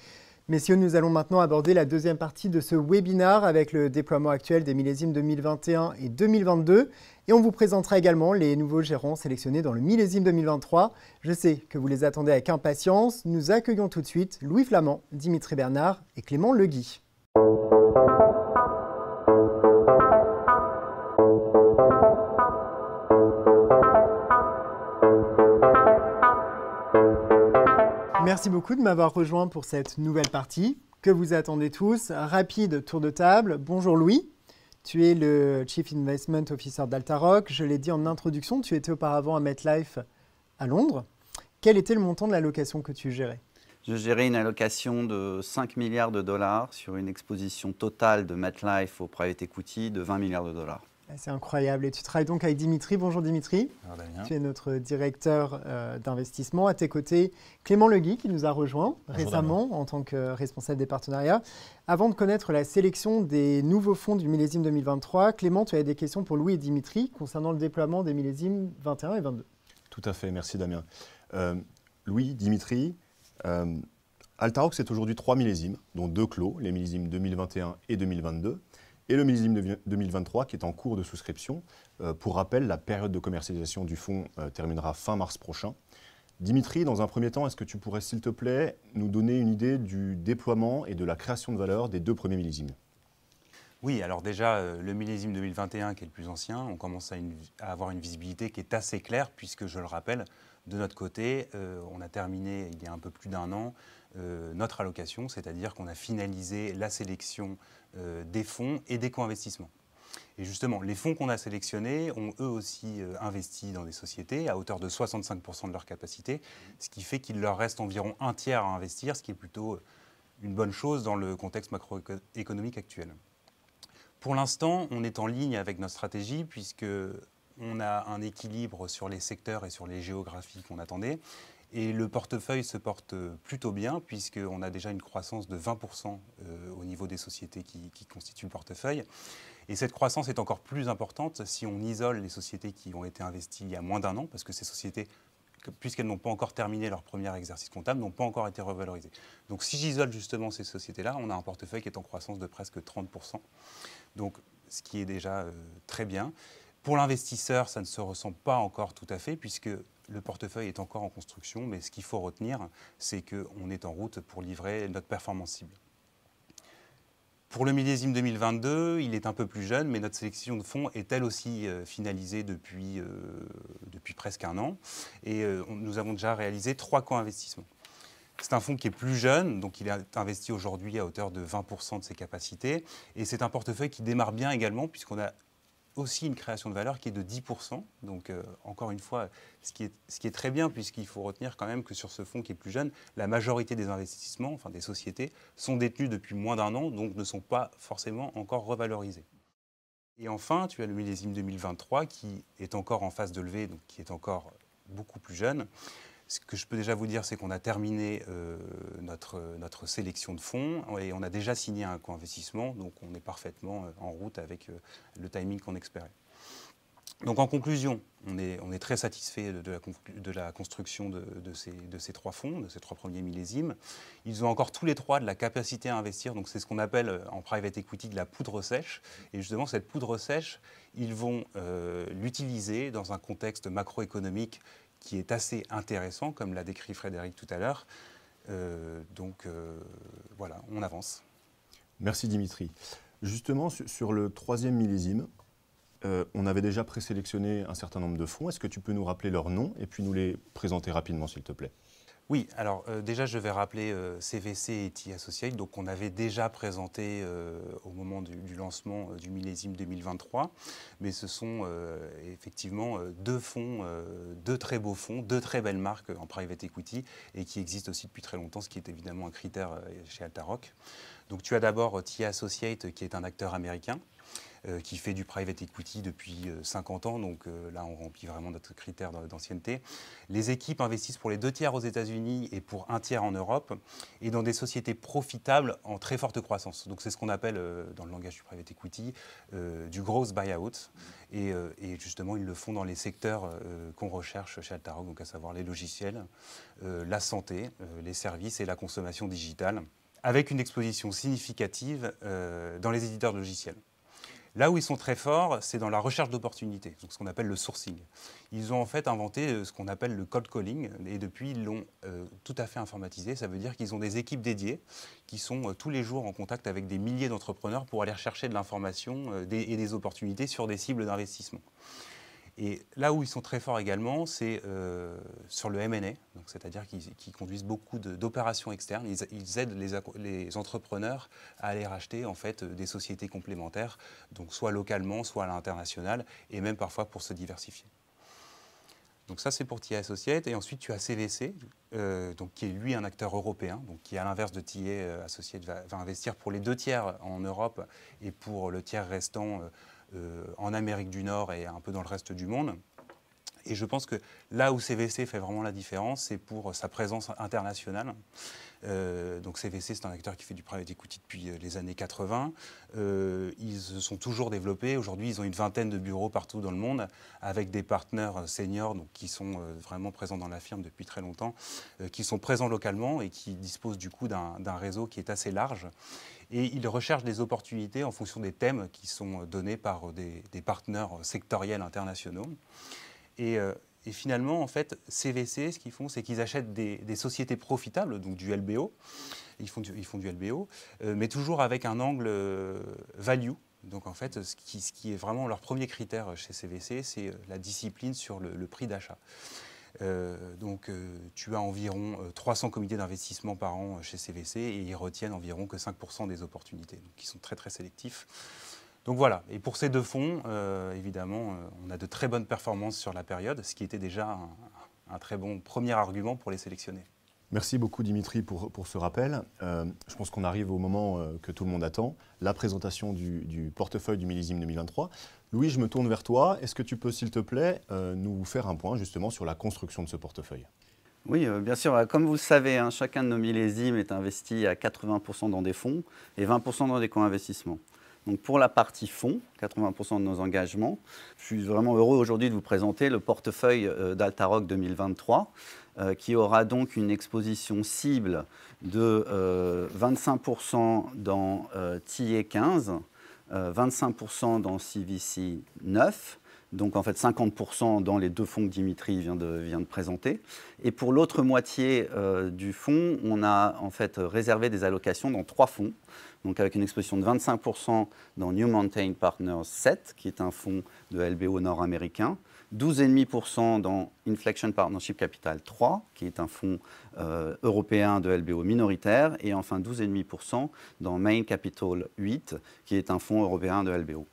Messieurs, nous allons maintenant aborder la deuxième partie de ce webinaire avec le déploiement actuel des millésimes 2021 et 2022. Et on vous présentera également les nouveaux gérants sélectionnés dans le millésime 2023. Je sais que vous les attendez avec impatience. Nous accueillons tout de suite Louis Flamand, Dimitri Bernard et Clément Legui. Merci beaucoup de m'avoir rejoint pour cette nouvelle partie que vous attendez tous. Rapide tour de table. Bonjour Louis, tu es le Chief Investment Officer d'Altaroc. Je l'ai dit en introduction, tu étais auparavant à MetLife à Londres. Quel était le montant de l'allocation que tu gérais? Je gérais une allocation de 5 milliards de dollars sur une exposition totale de MetLife au private equity de 20 milliards de dollars. C'est incroyable. Et tu travailles donc avec Dimitri. Bonjour Dimitri. Bonjour, tu es notre directeur d'investissement. À tes côtés, Clément Legui qui nous a rejoint récemment en tant que responsable des partenariats. Avant de connaître la sélection des nouveaux fonds du millésime 2023, Clément, tu as des questions pour Louis et Dimitri concernant le déploiement des millésimes 21 et 22. Tout à fait, merci Damien. Louis, Dimitri, Altaroc, c'est aujourd'hui 3 millésimes, dont 2 clos, les millésimes 2021 et 2022. Et le millésime 2023 qui est en cours de souscription. Pour rappel, la période de commercialisation du fonds terminera fin mars prochain. Dimitri, dans un premier temps, est-ce que tu pourrais, s'il te plaît, nous donner une idée du déploiement et de la création de valeur des 2 premiers millésimes? Oui, alors déjà, le millésime 2021, qui est le plus ancien, on commence à avoir une visibilité qui est assez claire, puisque, je le rappelle, de notre côté, on a terminé, il y a un peu plus d'1 an, notre allocation, c'est-à-dire qu'on a finalisé la sélection des fonds et des co-investissements. Et justement, les fonds qu'on a sélectionnés ont eux aussi investi dans des sociétés à hauteur de 65% de leur capacité, ce qui fait qu'il leur reste environ un tiers à investir, ce qui est plutôt une bonne chose dans le contexte macroéconomique actuel. Pour l'instant, on est en ligne avec notre stratégie puisqu'on a un équilibre sur les secteurs et sur les géographies qu'on attendait. Et le portefeuille se porte plutôt bien puisqu'on a déjà une croissance de 20% au niveau des sociétés qui constituent le portefeuille. Et cette croissance est encore plus importante si on isole les sociétés qui ont été investies il y a moins d'1 an, parce que ces sociétés, puisqu'elles n'ont pas encore terminé leur premier exercice comptable, n'ont pas encore été revalorisées. Donc si j'isole justement ces sociétés-là, on a un portefeuille qui est en croissance de presque 30%. Donc ce qui est déjà très bien. Pour l'investisseur, ça ne se ressent pas encore tout à fait, puisque le portefeuille est encore en construction, mais ce qu'il faut retenir, c'est qu'on est en route pour livrer notre performance cible. Pour le millésime 2022, il est un peu plus jeune, mais notre sélection de fonds est elle aussi finalisée depuis presque 1 an. Et nous avons déjà réalisé 3 co-investissements. C'est un fonds qui est plus jeune, donc il est investi aujourd'hui à hauteur de 20% de ses capacités. Et c'est un portefeuille qui démarre bien également, puisqu'on a aussi une création de valeur qui est de 10%. Donc encore une fois, ce qui est très bien, puisqu'il faut retenir quand même que sur ce fonds qui est plus jeune, la majorité des investissements, enfin des sociétés, sont détenus depuis moins d'1 an, donc ne sont pas forcément encore revalorisés. Et enfin, tu as le millésime 2023 qui est encore en phase de levée, donc qui est encore beaucoup plus jeune. Ce que je peux déjà vous dire, c'est qu'on a terminé notre sélection de fonds et on a déjà signé un co-investissement, donc on est parfaitement en route avec le timing qu'on espérait. Donc en conclusion, on est très satisfait de la construction de ces 3 fonds, de ces 3 premiers millésimes. Ils ont encore tous les 3 de la capacité à investir, donc c'est ce qu'on appelle en private equity de la poudre sèche. Et justement, cette poudre sèche, ils vont l'utiliser dans un contexte macroéconomique qui est assez intéressant, comme l'a décrit Frédéric tout à l'heure. Voilà, on avance. Merci Dimitri. Justement, sur le 3e millésime, on avait déjà présélectionné un certain nombre de fonds. Est-ce que tu peux nous rappeler leurs noms et puis nous les présenter rapidement, s'il te plaît? Oui, alors déjà je vais rappeler CVC et TIE Associates, donc on avait déjà présenté au moment du lancement du millésime 2023, mais ce sont effectivement 2 fonds, 2 très beaux fonds, 2 très belles marques en private equity et qui existent aussi depuis très longtemps, ce qui est évidemment un critère chez Altaroc. Donc tu as d'abord TIE Associates qui est un acteur américain, qui fait du private equity depuis 50 ans, donc là on remplit vraiment notre critère d'ancienneté. Les équipes investissent pour les 2 tiers aux États-Unis et pour 1 tiers en Europe, et dans des sociétés profitables en très forte croissance. Donc c'est ce qu'on appelle, dans le langage du private equity, du growth buyout, et justement ils le font dans les secteurs qu'on recherche chez Altaroc, donc à savoir les logiciels, la santé, les services et la consommation digitale, avec une exposition significative dans les éditeurs de logiciels. Là où ils sont très forts, c'est dans la recherche d'opportunités, donc ce qu'on appelle le sourcing. Ils ont en fait inventé ce qu'on appelle le cold calling, et depuis ils l'ont tout à fait informatisé. Ça veut dire qu'ils ont des équipes dédiées qui sont tous les jours en contact avec des milliers d'entrepreneurs pour aller rechercher de l'information et des opportunités sur des cibles d'investissement. Et là où ils sont très forts également, c'est sur le M&A, c'est-à-dire qu'ils conduisent beaucoup d'opérations externes. Ils aident les entrepreneurs à aller racheter en fait, des sociétés complémentaires, donc soit localement, soit à l'international, et même parfois pour se diversifier. Donc ça, c'est pour TIE Associates. Et ensuite, tu as CVC, donc, qui est lui un acteur européen, donc, qui à l'inverse de TIE Associates va investir pour les 2 tiers en Europe et pour le tiers restant en Amérique du Nord et un peu dans le reste du monde. Et je pense que là où CVC fait vraiment la différence, c'est pour sa présence internationale. Donc CVC, c'est un acteur qui fait du private equity depuis les années 80. Ils se sont toujours développés. Aujourd'hui, ils ont une 20aine de bureaux partout dans le monde, avec des partenaires seniors donc, qui sont vraiment présents dans la firme depuis très longtemps, qui sont présents localement et qui disposent du coup d'un réseau qui est assez large. Et ils recherchent des opportunités en fonction des thèmes qui sont donnés par des partenaires sectoriels internationaux. Et finalement, en fait, CVC, ce qu'ils font, c'est qu'ils achètent des sociétés profitables, donc du LBO. Ils font du LBO, mais toujours avec un angle value, Donc en fait, ce qui est vraiment leur premier critère chez CVC, c'est la discipline sur le prix d'achat. Tu as environ 300 comités d'investissement par an chez CVC et ils retiennent environ que 5% des opportunités, donc ils sont très très sélectifs. Donc voilà, et pour ces deux fonds, évidemment, on a de très bonnes performances sur la période, ce qui était déjà un très bon premier argument pour les sélectionner. Merci beaucoup Dimitri pour ce rappel. Je pense qu'on arrive au moment que tout le monde attend, la présentation du portefeuille du millésime 2023. Louis, je me tourne vers toi. Est-ce que tu peux, s'il te plaît, nous faire un point justement sur la construction de ce portefeuille ? Oui, bien sûr. Comme vous le savez, hein, chacun de nos millésimes est investi à 80% dans des fonds et 20% dans des co-investissements. Donc pour la partie fonds, 80% de nos engagements, je suis vraiment heureux aujourd'hui de vous présenter le portefeuille d'Altaroc 2023 qui aura donc une exposition cible de 25% dans TA 15, 25% dans CVC 9, donc en fait 50% dans les deux fonds que Dimitri vient de présenter. Et pour l'autre moitié du fonds, on a en fait réservé des allocations dans 3 fonds, donc avec une exposition de 25% dans New Mountain Partners 7, qui est un fonds de LBO nord-américain, 12,5% dans Inflection Partnership Capital 3, qui est un fonds européen de LBO minoritaire, et enfin 12,5% dans Main Capital 8, qui est un fonds européen de LBO.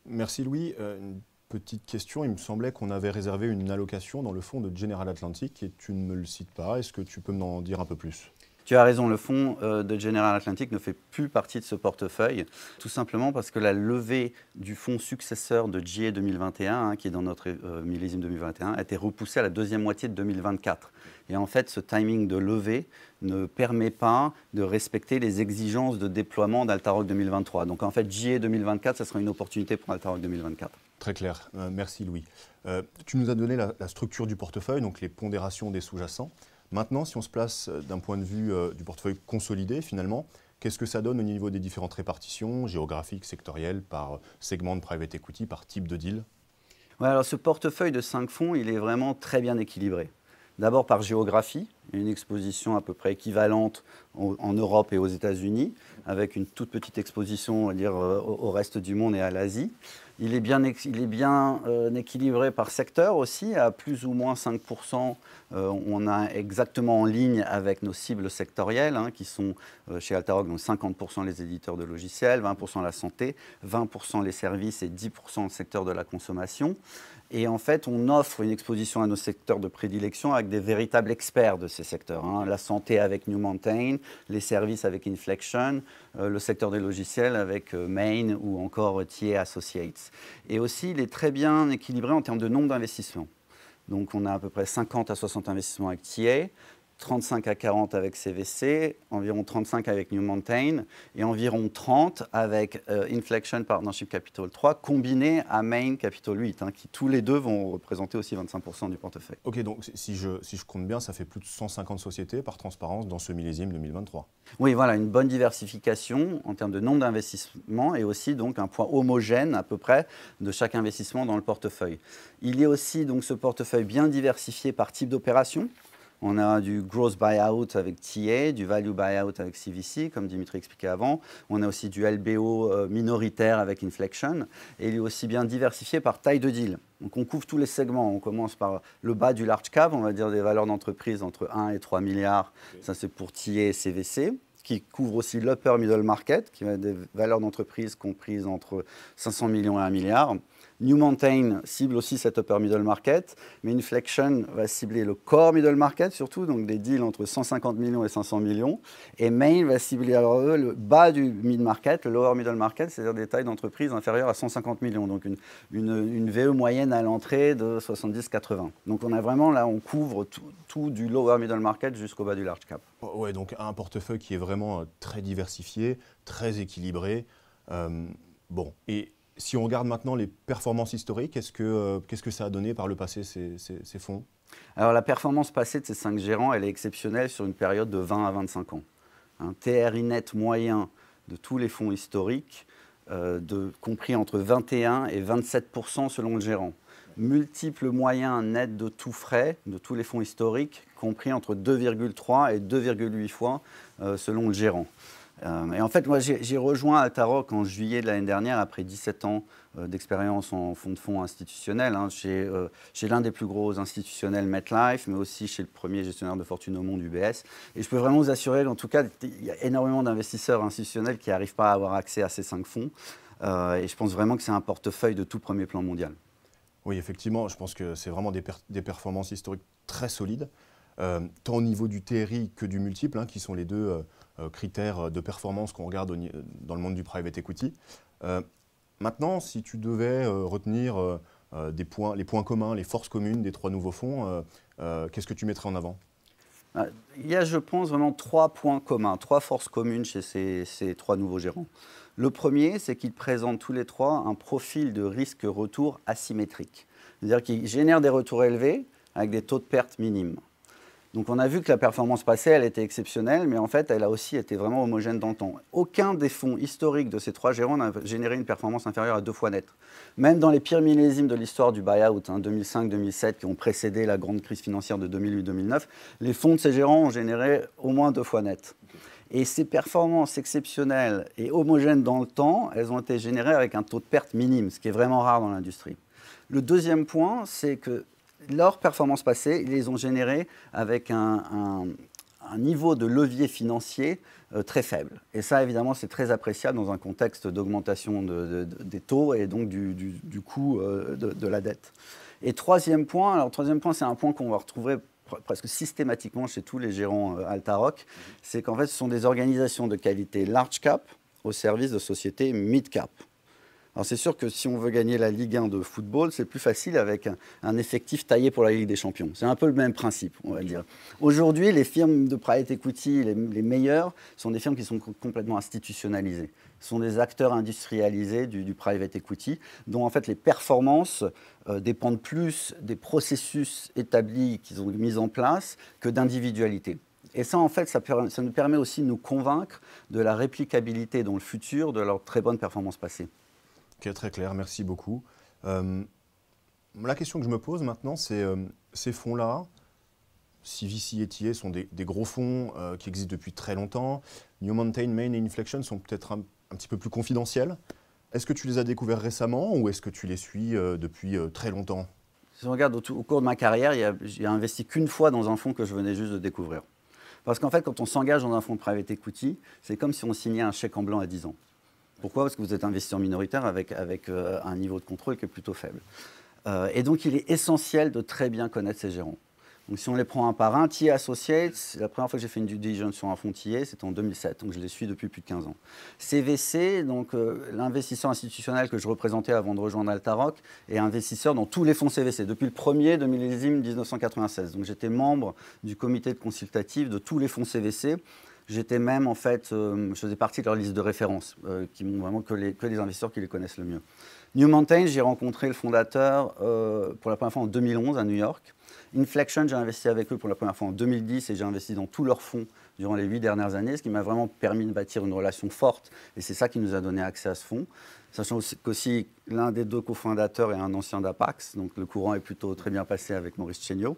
Merci Louis. Une petite question, il me semblait qu'on avait réservé une allocation dans le fonds de General Atlantic et tu ne me le cites pas. Est-ce que tu peux m'en dire un peu plus ? Tu as raison, le fonds de General Atlantic ne fait plus partie de ce portefeuille, tout simplement parce que la levée du fonds successeur de GA 2021, qui est dans notre millésime 2021, a été repoussée à la deuxième moitié de 2024. Et en fait, ce timing de levée ne permet pas de respecter les exigences de déploiement d'Altaroc 2023. Donc en fait, GA 2024, ce sera une opportunité pour Altaroc 2024. Très clair, merci Louis. Tu nous as donné la structure du portefeuille, donc les pondérations des sous-jacents. Maintenant, si on se place d'un point de vue du portefeuille consolidé, finalement, qu'est-ce que ça donne au niveau des différentes répartitions géographiques, sectorielles, par segment de private equity, par type de deal ? Ouais, alors ce portefeuille de 5 fonds, il est vraiment très bien équilibré. D'abord par géographie, une exposition à peu près équivalente en Europe et aux États-Unis, avec une toute petite exposition, on va dire, au reste du monde et à l'Asie. Il est bien équilibré par secteur aussi, à plus ou moins 5%. On a exactement en ligne avec nos cibles sectorielles, qui sont chez Altaroc, donc 50% les éditeurs de logiciels, 20% la santé, 20% les services et 10% le secteur de la consommation. Et en fait, on offre une exposition à nos secteurs de prédilection avec des véritables experts de ces secteurs. La santé avec New Mountain, les services avec Inflection, le secteur des logiciels avec Main ou encore TA Associates. Et aussi, il est très bien équilibré en termes de nombre d'investissements. Donc, on a à peu près 50 à 60 investissements avec TA, 35 à 40 avec CVC, environ 35 avec New Mountain et environ 30 avec Inflection Partnership Capital 3, combiné à Main Capital 8, qui tous les deux vont représenter aussi 25% du portefeuille. Ok, donc si je compte bien, ça fait plus de 150 sociétés par transparence dans ce millésime 2023. Oui, voilà, une bonne diversification en termes de nombre d'investissements et aussi donc un poids homogène à peu près de chaque investissement dans le portefeuille. Il y a aussi donc ce portefeuille bien diversifié par type d'opération. On a du growth buyout avec TA, du value buyout avec CVC, comme Dimitri expliquait avant. On a aussi du LBO minoritaire avec Inflection. Et il est aussi bien diversifié par taille de deal. Donc on couvre tous les segments. On commence par le bas du large cap, on va dire des valeurs d'entreprise entre 1 et 3 milliards. Ça, c'est pour TA et CVC, qui couvre aussi l'upper middle market, qui a des valeurs d'entreprise comprises entre 500 millions et 1 milliard. New Mountain cible aussi cet upper middle market, mais Inflection va cibler le core middle market surtout, donc des deals entre 150 millions et 500 millions. Et Main va cibler alors eux le bas du mid market, le lower middle market, c'est-à-dire des tailles d'entreprise inférieures à 150 millions, donc une VE moyenne à l'entrée de 70-80. Donc on a vraiment là, on couvre tout du lower middle market jusqu'au bas du large cap. Ouais, donc un portefeuille qui est vraiment très diversifié, très équilibré. Et si on regarde maintenant les performances historiques, qu'est-ce que ça a donné par le passé, ces fonds ? Alors la performance passée de ces 5 gérants, elle est exceptionnelle sur une période de 20 à 25 ans. Un TRI net moyen de tous les fonds historiques, compris entre 21 et 27% selon le gérant. Multiple moyen net de tout frais de tous les fonds historiques, compris entre 2,3 et 2,8 fois selon le gérant. Et en fait, moi, j'ai rejoint Altaroc en juillet de l'année dernière, après 17 ans d'expérience en fonds de fonds institutionnels, hein, chez l'un des plus gros institutionnels, MetLife, mais aussi chez le premier gestionnaire de fortune au monde, UBS. Et je peux vraiment vous assurer qu'en tout cas, il y a énormément d'investisseurs institutionnels qui n'arrivent pas à avoir accès à ces 5 fonds. Et je pense vraiment que c'est un portefeuille de tout premier plan mondial. Oui, effectivement, je pense que c'est vraiment des performances historiques très solides, tant au niveau du TRI que du multiple, hein, qui sont les deux critères de performance qu'on regarde dans le monde du private equity. Maintenant, si tu devais retenir les points communs, les forces communes des 3 nouveaux fonds, qu'est-ce que tu mettrais en avant ? Il y a, je pense, vraiment 3 points communs, 3 forces communes chez ces 3 nouveaux gérants. Le premier, c'est qu'ils présentent tous les 3 un profil de risque-retour asymétrique. C'est-à-dire qu'ils génèrent des retours élevés avec des taux de perte minimes. Donc on a vu que la performance passée, elle était exceptionnelle, mais en fait, elle a aussi été vraiment homogène dans le temps. Aucun des fonds historiques de ces 3 gérants n'a généré une performance inférieure à 2 fois net. Même dans les pires millésimes de l'histoire du buyout, 2005-2007, qui ont précédé la grande crise financière de 2008-2009, les fonds de ces gérants ont généré au moins 2 fois net. Et ces performances exceptionnelles et homogènes dans le temps, elles ont été générées avec un taux de perte minime, ce qui est vraiment rare dans l'industrie. Le deuxième point, c'est que leurs performances passées, ils les ont générées avec un niveau de levier financier très faible. Et ça, évidemment, c'est très appréciable dans un contexte d'augmentation des taux et donc du coût de la dette. Et troisième point, c'est un point qu'on va retrouver presque systématiquement chez tous les gérants Altaroc, c'est qu'en fait, ce sont des organisations de qualité large cap au service de sociétés mid cap. Alors c'est sûr que si on veut gagner la Ligue 1 de football, c'est plus facile avec un effectif taillé pour la Ligue des Champions. C'est un peu le même principe, on va dire. Aujourd'hui, les firmes de private equity, les meilleures, sont des firmes qui sont complètement institutionnalisées. Ce sont des acteurs industrialisés du private equity, dont en fait les performances dépendent plus des processus établis qu'ils ont mis en place que d'individualité. Et ça, en fait, ça nous permet aussi de nous convaincre de la réplicabilité dans le futur de leurs très bonnes performances passées. Ok, très clair, merci beaucoup. La question que je me pose maintenant, c'est ces fonds-là, CVC et TA sont des gros fonds qui existent depuis très longtemps. New Mountain, Main et Inflection sont peut-être un petit peu plus confidentiels. Est-ce que tu les as découverts récemment ou est-ce que tu les suis depuis très longtemps ? Si on regarde au cours de ma carrière, j'ai investi qu'une fois dans un fonds que je venais juste de découvrir. Parce qu'en fait, quand on s'engage dans un fonds de private equity, c'est comme si on signait un chèque en blanc à 10 ans. Pourquoi ? Parce que vous êtes investisseur minoritaire avec un niveau de contrôle qui est plutôt faible. Et donc, il est essentiel de très bien connaître ces gérants. Donc, si on les prend un par un, TA Associates, la première fois que j'ai fait une due diligence sur un fonds TA, c'était en 2007. Donc, je les suis depuis plus de 15 ans. CVC, donc l'investisseur institutionnel que je représentais avant de rejoindre Altaroc, est investisseur dans tous les fonds CVC, depuis le premier de millésime 1996. Donc, j'étais membre du comité de consultatif de tous les fonds CVC. J'étais même, en fait, je faisais partie de leur liste de référence, qui m'ont vraiment que les investisseurs qui les connaissent le mieux. New Mountain, j'ai rencontré le fondateur pour la première fois en 2011 à New York. Inflection, j'ai investi avec eux pour la première fois en 2010 et j'ai investi dans tous leurs fonds durant les 8 dernières années, ce qui m'a vraiment permis de bâtir une relation forte. Et c'est ça qui nous a donné accès à ce fonds. Sachant qu'aussi l'un des 2 cofondateurs est un ancien d'Apax, donc le courant est plutôt très bien passé avec Maurice Chéniaud.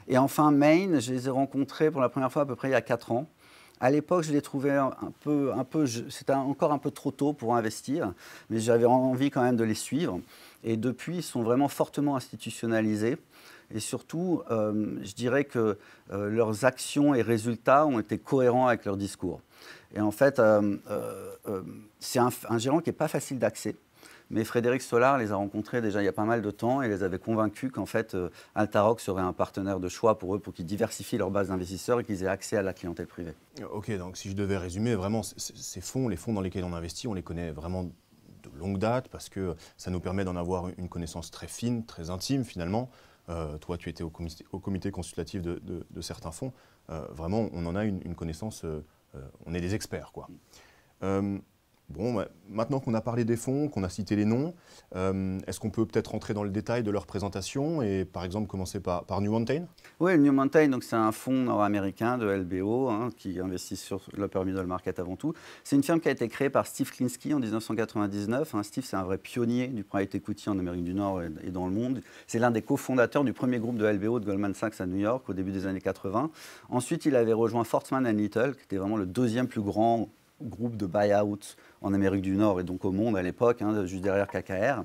Et enfin, Main, je les ai rencontrés pour la première fois à peu près il y a 4 ans. À l'époque, je les trouvais c'était encore un peu trop tôt pour investir, mais j'avais envie quand même de les suivre. Et depuis, ils sont vraiment fortement institutionnalisés. Et surtout, je dirais que leurs actions et résultats ont été cohérents avec leur discours. Et en fait, c'est un gérant qui n'est pas facile d'accès. Mais Frédéric Solar les a rencontrés déjà il y a pas mal de temps et les avait convaincus qu'en fait, Altaroc serait un partenaire de choix pour eux, pour qu'ils diversifient leur base d'investisseurs et qu'ils aient accès à la clientèle privée. Ok, donc si je devais résumer, vraiment, ces fonds, les fonds dans lesquels on investit, on les connaît vraiment de longue date parce que ça nous permet d'en avoir une connaissance très fine, très intime finalement. Toi, tu étais au comité consultatif de certains fonds. Vraiment, on en a une connaissance, on est des experts, quoi. Bon, maintenant qu'on a parlé des fonds, qu'on a cité les noms, est-ce qu'on peut peut-être rentrer dans le détail de leur présentation et par exemple commencer par New Mountain ? Oui, New Mountain, c'est un fonds nord-américain de LBO qui investit sur l'upper middle market avant tout. C'est une firme qui a été créée par Steve Klinsky en 1999. Steve, c'est un vrai pionnier du private equity en Amérique du Nord et dans le monde. C'est l'un des cofondateurs du premier groupe de LBO de Goldman Sachs à New York au début des années 80. Ensuite, il avait rejoint Fortman & Little, qui était vraiment le 2e plus grand groupe de buy-out en Amérique du Nord et donc au monde à l'époque, hein, juste derrière KKR.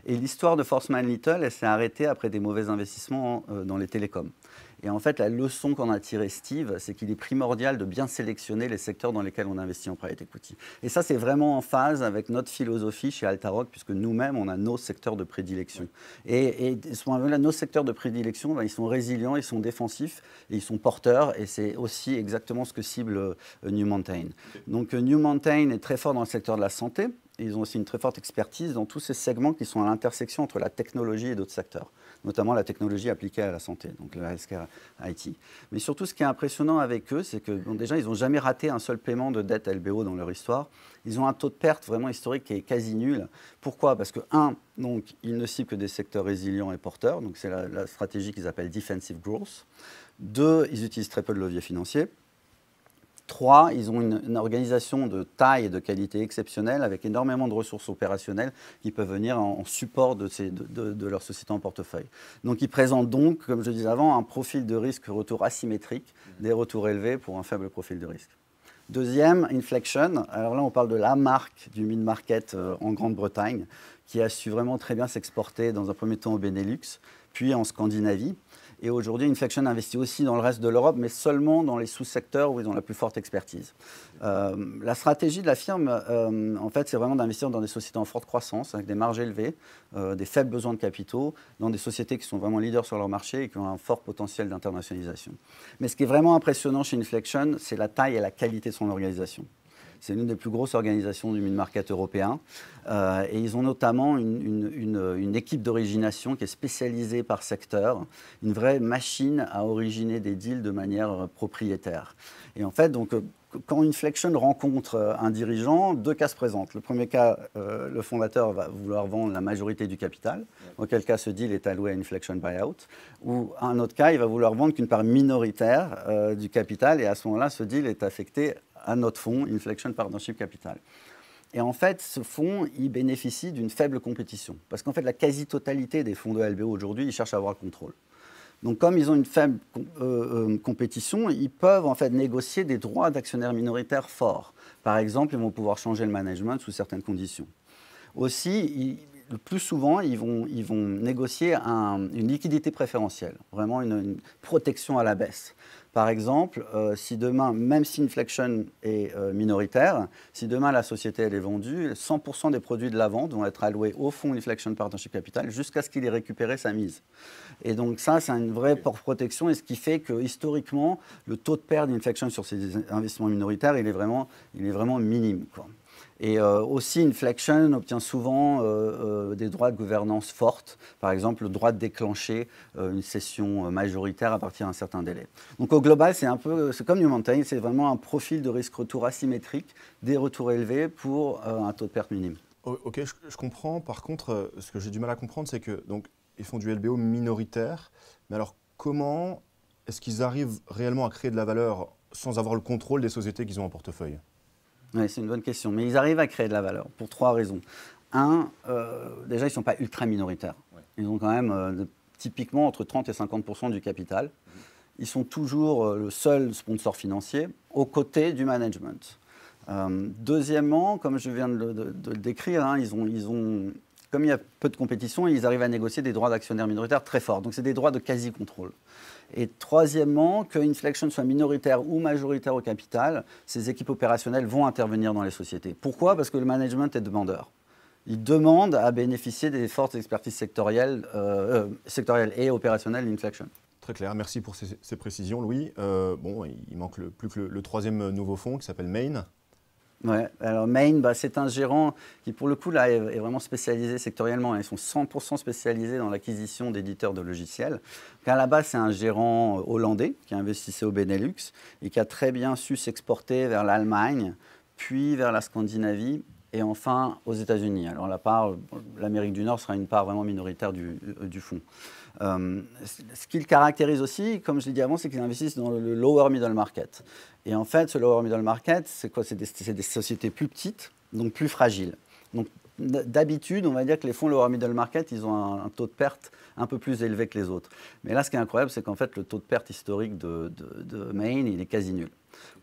Et l'histoire de Forstmann Little, elle s'est arrêtée après des mauvais investissements dans les télécoms. Et en fait, la leçon qu'en a tiré Steve, c'est qu'il est primordial de bien sélectionner les secteurs dans lesquels on investit en private equity. Et ça, c'est vraiment en phase avec notre philosophie chez Altarock, puisque nous-mêmes, on a nos secteurs de prédilection. Et de ce point de vue-là, nos secteurs de prédilection, ben, ils sont résilients, ils sont défensifs, et ils sont porteurs. Et c'est aussi exactement ce que cible New Mountain. Donc New Mountain est très fort dans le secteur de la santé. Et ils ont aussi une très forte expertise dans tous ces segments qui sont à l'intersection entre la technologie et d'autres secteurs, notamment la technologie appliquée à la santé, donc le healthcare IT. Mais surtout, ce qui est impressionnant avec eux, c'est que bon, déjà, ils n'ont jamais raté un seul paiement de dette LBO dans leur histoire. Ils ont un taux de perte vraiment historique qui est quasi nul. Pourquoi? Parce que, donc, ils ne ciblent que des secteurs résilients et porteurs, donc c'est la stratégie qu'ils appellent Defensive Growth. 2, ils utilisent très peu de leviers financiers. 3, ils ont une organisation de taille et de qualité exceptionnelle avec énormément de ressources opérationnelles qui peuvent venir en support de leur société en portefeuille. Donc ils présentent donc, comme je disais avant, un profil de risque-retour asymétrique, des retours élevés pour un faible profil de risque. Deuxième, Inflection. Alors là, on parle de la marque du mid-market en Grande-Bretagne qui a su vraiment très bien s'exporter dans un premier temps au Benelux, puis en Scandinavie. Et aujourd'hui, Inflection investit aussi dans le reste de l'Europe, mais seulement dans les sous-secteurs où ils ont la plus forte expertise. La stratégie de la firme, en fait, c'est vraiment d'investir dans des sociétés en forte croissance, avec des marges élevées, des faibles besoins de capitaux, dans des sociétés qui sont vraiment leaders sur leur marché et qui ont un fort potentiel d'internationalisation. Mais ce qui est vraiment impressionnant chez Inflection, c'est la taille et la qualité de son organisation. C'est l'une des plus grosses organisations du mid-market européen. Et ils ont notamment une équipe d'origination qui est spécialisée par secteur, une vraie machine à originer des deals de manière propriétaire. Et en fait, donc, quand Inflection rencontre un dirigeant, 2 cas se présentent. Le premier cas, le fondateur va vouloir vendre la majorité du capital, auquel cas ce deal est alloué à Inflection Buyout. Ou un autre cas, il va vouloir vendre qu'une part minoritaire du capital, et à ce moment-là, ce deal est affecté à notre fonds, Inflection Partnership Capital. Et en fait, ce fonds, il bénéficie d'une faible compétition. Parce qu'en fait, la quasi-totalité des fonds de LBO aujourd'hui, ils cherchent à avoir le contrôle. Donc, comme ils ont une faible compétition, ils peuvent en fait négocier des droits d'actionnaires minoritaires forts. Par exemple, ils vont pouvoir changer le management sous certaines conditions. Aussi, le plus souvent, ils vont négocier une liquidité préférentielle, vraiment une protection à la baisse. Par exemple, si demain, même si Inflection est minoritaire, si demain la société elle est vendue, 100% des produits de la vente vont être alloués au fonds Inflection Partnership Capital jusqu'à ce qu'il ait récupéré sa mise. Et donc ça, c'est une vraie protection, et ce qui fait que historiquement, le taux de perte d'Inflection sur ces investissements minoritaires, il est vraiment minime, quoi. Et aussi, Inflection obtient souvent des droits de gouvernance fortes, par exemple le droit de déclencher une cession majoritaire à partir d'un certain délai. Donc au global, c'est comme New Mountain, c'est vraiment un profil de risque-retour asymétrique, des retours élevés pour un taux de perte minime. Ok, je comprends. Par contre, ce que j'ai du mal à comprendre, c'est que donc ils font du LBO minoritaire, mais alors comment est-ce qu'ils arrivent réellement à créer de la valeur sans avoir le contrôle des sociétés qu'ils ont en portefeuille? Oui, c'est une bonne question. Mais ils arrivent à créer de la valeur pour 3 raisons. Déjà, ils ne sont pas ultra minoritaires. Ouais. Ils ont quand même typiquement entre 30 et 50% du capital. Ils sont toujours le seul sponsor financier aux côtés du management. Deuxièmement, comme je viens de le décrire, comme il y a peu de compétition, ils arrivent à négocier des droits d'actionnaires minoritaires très forts. Donc, c'est des droits de quasi-contrôle. Et troisièmement, que Inflection soit minoritaire ou majoritaire au capital, ces équipes opérationnelles vont intervenir dans les sociétés. Pourquoi? Parce que le management est demandeur. Il demande à bénéficier des fortes expertises sectorielles et opérationnelles d'Inflection. Très clair, merci pour ces précisions, Louis. Il manque plus que le 3e nouveau fonds qui s'appelle Main. Ouais, alors Main, c'est un gérant qui, pour le coup, là, est vraiment spécialisé sectoriellement. Ils sont 100% spécialisés dans l'acquisition d'éditeurs de logiciels. Donc, à la base, c'est un gérant hollandais qui investissait au Benelux et qui a très bien su s'exporter vers l'Allemagne, puis vers la Scandinavie et enfin aux États-Unis. Alors, l'Amérique du Nord sera une part vraiment minoritaire du fonds. Ce qui le caractérise aussi, comme je l'ai dit avant, c'est qu'ils investissent dans le lower middle market. Et en fait, ce lower middle market, c'est quoi? C'est des sociétés plus petites, donc plus fragiles. Donc d'habitude, on va dire que les fonds lower middle market, ils ont un taux de perte un peu plus élevé que les autres. Mais là, ce qui est incroyable, c'est qu'en fait, le taux de perte historique de Main, il est quasi nul.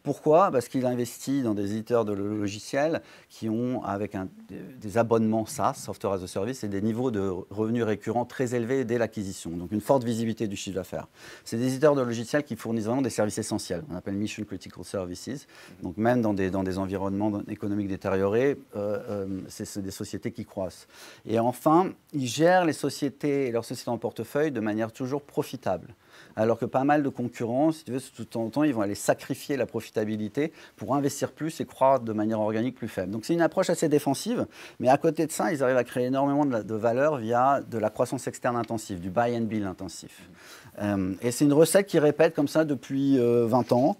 Pourquoi? Parce qu'il investit dans des éditeurs de logiciels qui ont, avec des abonnements SaaS, Software as a Service, et des niveaux de revenus récurrents très élevés dès l'acquisition, donc une forte visibilité du chiffre d'affaires. C'est des éditeurs de logiciels qui fournissent vraiment des services essentiels, on appelle Mission Critical Services, donc même dans des environnements économiques détériorés, c'est des sociétés qui croissent. Et enfin, ils gèrent les sociétés et leurs sociétés en portefeuille de manière toujours profitable. Alors que pas mal de concurrents, si tu veux, tout en temps, ils vont aller sacrifier la profitabilité pour investir plus et croître de manière organique plus faible. Donc c'est une approche assez défensive, mais à côté de ça, ils arrivent à créer énormément de valeur via de la croissance externe intensive, du buy and build intensif. Et c'est une recette qui répète comme ça depuis 20 ans.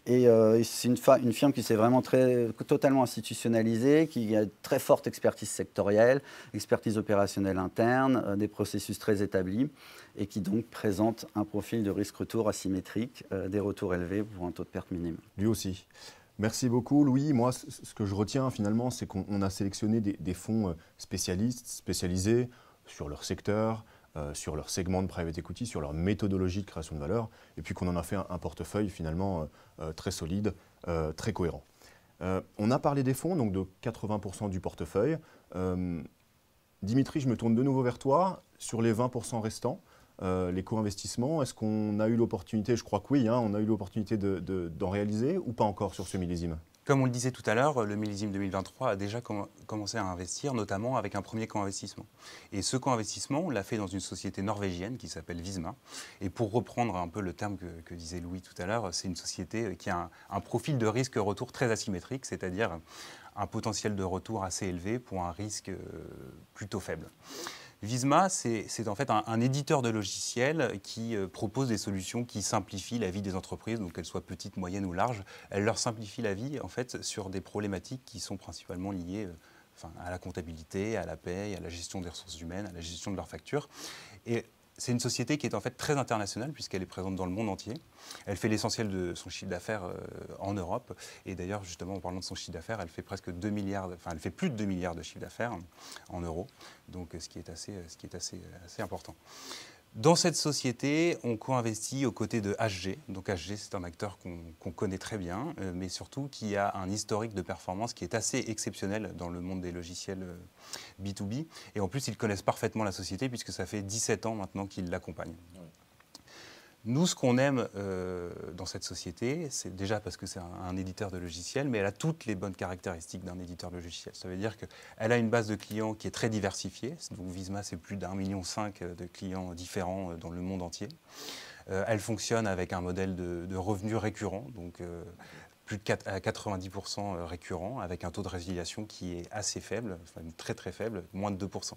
Et c'est une firme qui s'est vraiment totalement institutionnalisée, qui a une très forte expertise sectorielle, expertise opérationnelle interne, des processus très établis, et qui donc présente un profil de risque-retour asymétrique, des retours élevés pour un taux de perte minime. Lui aussi. Merci beaucoup, Louis. Moi, ce que je retiens finalement, c'est qu'on a sélectionné des fonds spécialisés sur leur secteur, sur leur segment de private equity, sur leur méthodologie de création de valeur, et puis qu'on en a fait un portefeuille finalement très solide, très cohérent. On a parlé des fonds, donc de 80% du portefeuille. Dimitri, je me tourne de nouveau vers toi. Sur les 20% restants, les co-investissements, est-ce qu'on a eu l'opportunité, je crois que oui, on a eu l'opportunité d'en réaliser ou pas encore sur ce millésime? Comme on le disait tout à l'heure, le millésime 2023 a déjà commencé à investir, notamment avec un premier co-investissement. Et ce co-investissement, on l'a fait dans une société norvégienne qui s'appelle Visma. Et pour reprendre un peu le terme que disait Louis tout à l'heure, c'est une société qui a un profil de risque-retour très asymétrique, c'est-à-dire un potentiel de retour assez élevé pour un risque plutôt faible. Visma, c'est en fait un éditeur de logiciels qui propose des solutions qui simplifient la vie des entreprises, donc qu'elles soient petites, moyennes ou larges. Elle leur simplifie la vie en fait sur des problématiques qui sont principalement liées à la comptabilité, à la paie, à la gestion des ressources humaines, à la gestion de leurs factures. Et c'est une société qui est en fait très internationale puisqu'elle est présente dans le monde entier. Elle fait l'essentiel de son chiffre d'affaires en Europe. Et d'ailleurs, justement, en parlant de son chiffre d'affaires, elle fait presque 2 milliards, elle fait plus de 2 milliards de chiffre d'affaires en euros. Donc, ce qui est assez important. Dans cette société, on co-investit aux côtés de HG. Donc HG, c'est un acteur qu'on connaît très bien, mais surtout qui a un historique de performance qui est assez exceptionnel dans le monde des logiciels B2B. Et en plus, ils connaissent parfaitement la société puisque ça fait 17 ans maintenant qu'ils l'accompagnent. Oui. Nous, ce qu'on aime dans cette société, c'est déjà parce que c'est un éditeur de logiciels, mais elle a toutes les bonnes caractéristiques d'un éditeur de logiciels. Ça veut dire qu'elle a une base de clients qui est très diversifiée. Donc Visma, c'est plus d'1,5 million de clients différents dans le monde entier. Elle fonctionne avec un modèle de revenus récurrents, donc plus de 90% récurrents, avec un taux de résiliation qui est assez faible, très très faible, moins de 2%.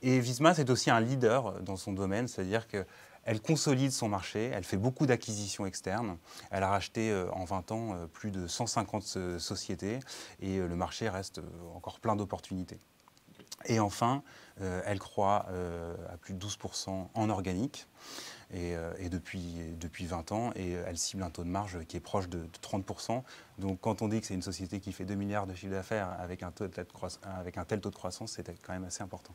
Et Visma, c'est aussi un leader dans son domaine, c'est-à-dire que elle consolide son marché, elle fait beaucoup d'acquisitions externes. Elle a racheté en 20 ans plus de 150 sociétés et le marché reste encore plein d'opportunités. Et enfin, elle croît à plus de 12% en organique et depuis 20 ans et elle cible un taux de marge qui est proche de 30%. Donc quand on dit que c'est une société qui fait 2 milliards de chiffre d'affaires avec un tel taux de croissance, c'est quand même assez important.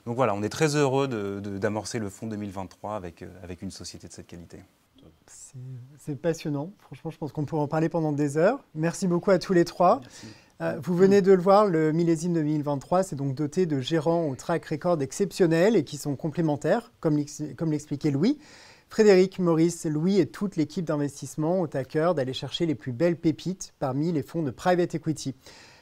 Donc voilà, on est très heureux d'amorcer le fonds 2023 avec une société de cette qualité. C'est passionnant. Franchement, je pense qu'on pourrait en parler pendant des heures. Merci beaucoup à tous les trois. Vous venez de le voir, le millésime 2023, c'est donc doté de gérants au track record exceptionnel et qui sont complémentaires, comme l'expliquait Louis. Frédéric, Maurice, Louis et toute l'équipe d'investissement ont à cœur d'aller chercher les plus belles pépites parmi les fonds de private equity.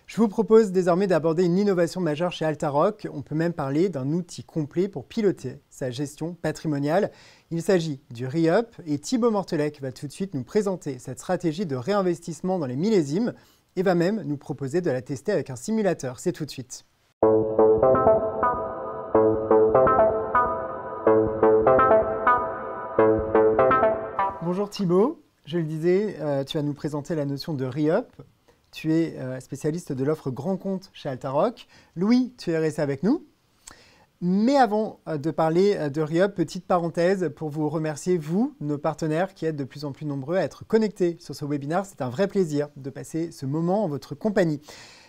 Je vous propose désormais d'aborder une innovation majeure chez Altaroc. On peut même parler d'un outil complet pour piloter sa gestion patrimoniale. Il s'agit du Re-Up et Thibaut Mortelec va tout de suite nous présenter cette stratégie de réinvestissement dans les millésimes et va même nous proposer de la tester avec un simulateur. C'est tout de suite. Bonjour Thibaut, je le disais, tu vas nous présenter la notion de Re-Up. Tu es spécialiste de l'offre grand compte chez Altaroc. Louis, tu es resté avec nous. Mais avant de parler de Re-Up, petite parenthèse pour vous remercier, vous, nos partenaires qui êtes de plus en plus nombreux à être connectés sur ce webinaire. C'est un vrai plaisir de passer ce moment en votre compagnie.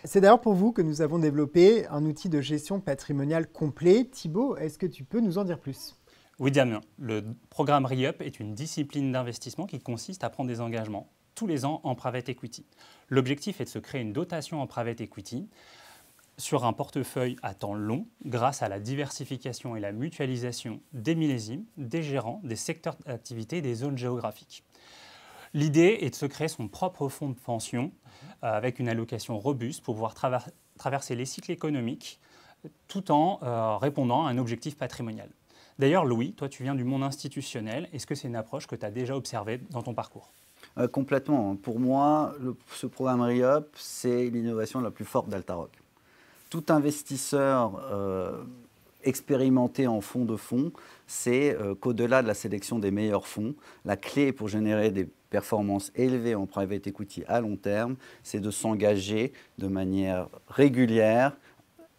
C'est d'ailleurs pour vous que nous avons développé un outil de gestion patrimoniale complet. Thibaut, est-ce que tu peux nous en dire plus ? Oui, Damien. Le programme Re-Up est une discipline d'investissement qui consiste à prendre des engagements tous les ans en private equity. L'objectif est de se créer une dotation en private equity sur un portefeuille à temps long grâce à la diversification et la mutualisation des millésimes, des gérants, des secteurs d'activité et des zones géographiques. L'idée est de se créer son propre fonds de pension avec une allocation robuste pour pouvoir traverser les cycles économiques tout en répondant à un objectif patrimonial. D'ailleurs, Louis, toi tu viens du monde institutionnel. Est-ce que c'est une approche que tu as déjà observée dans ton parcours ? Complètement. Pour moi, ce programme Re-Up, c'est l'innovation la plus forte d'Altaroc. Tout investisseur expérimenté en fonds de fonds, c'est qu'au-delà de la sélection des meilleurs fonds, la clé pour générer des performances élevées en private equity à long terme, c'est de s'engager de manière régulière,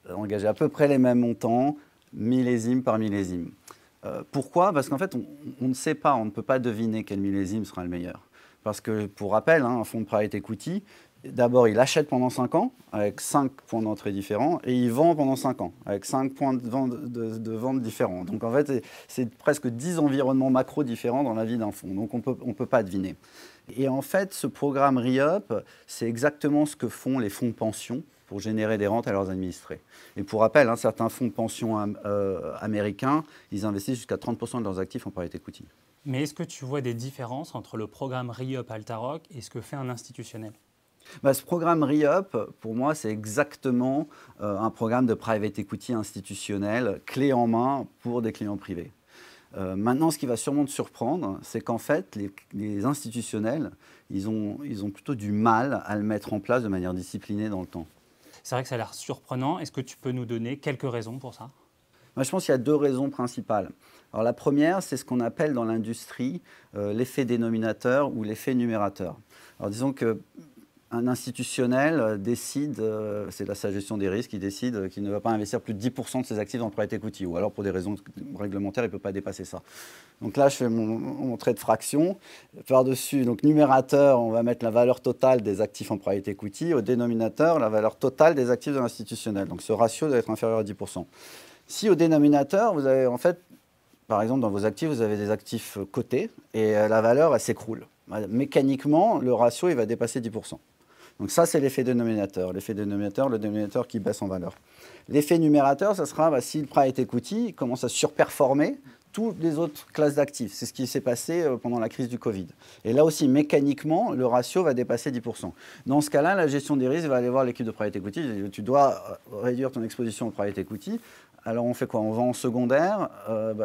engager à peu près les mêmes montants, millésime par millésime. Pourquoi ? Parce qu'en fait, on ne sait pas, on ne peut pas deviner quel millésime sera le meilleur. Parce que, pour rappel, un fonds de private equity, d'abord, il achète pendant 5 ans, avec 5 points d'entrée différents, et il vend pendant 5 ans, avec 5 points de vente différents. Donc, en fait, c'est presque 10 environnements macro différents dans la vie d'un fonds. Donc, on peut pas deviner. Et en fait, ce programme Re-Up, c'est exactement ce que font les fonds de pension pour générer des rentes à leurs administrés. Et pour rappel, certains fonds de pension américains, ils investissent jusqu'à 30% de leurs actifs en private equity. Mais est-ce que tu vois des différences entre le programme Re-Up Altaroc et ce que fait un institutionnel ? Ce programme Re-Up, pour moi, c'est exactement un programme de private equity institutionnel, clé en main pour des clients privés. Maintenant, ce qui va sûrement te surprendre, c'est qu'en fait, les institutionnels, ils ont plutôt du mal à le mettre en place de manière disciplinée dans le temps. C'est vrai que ça a l'air surprenant. Est-ce que tu peux nous donner quelques raisons pour ça ? Je pense qu'il y a 2 raisons principales. Alors, la première, c'est ce qu'on appelle dans l'industrie l'effet dénominateur ou l'effet numérateur. Alors, disons qu'un institutionnel décide, c'est sa gestion des risques, il décide qu'il ne va pas investir plus de 10% de ses actifs dans le private equity, ou alors pour des raisons réglementaires, il ne peut pas dépasser ça. Donc là, je fais mon trait de fraction. Par-dessus, donc numérateur, on va mettre la valeur totale des actifs en private equity. Au dénominateur, la valeur totale des actifs de l'institutionnel. Donc ce ratio doit être inférieur à 10%. Si au dénominateur, vous avez en fait, par exemple, dans vos actifs, vous avez des actifs cotés et la valeur, elle s'écroule. Mécaniquement, le ratio, il va dépasser 10%. Donc ça, c'est l'effet dénominateur. L'effet dénominateur, le dénominateur qui baisse en valeur. L'effet numérateur, ça sera si le private equity commence à surperformer toutes les autres classes d'actifs. C'est ce qui s'est passé pendant la crise du Covid. Et là aussi, mécaniquement, le ratio va dépasser 10%. Dans ce cas-là, la gestion des risques va aller voir l'équipe de private equity. Tu dois réduire ton exposition au private equity. Alors on fait quoi ? On vend en secondaire.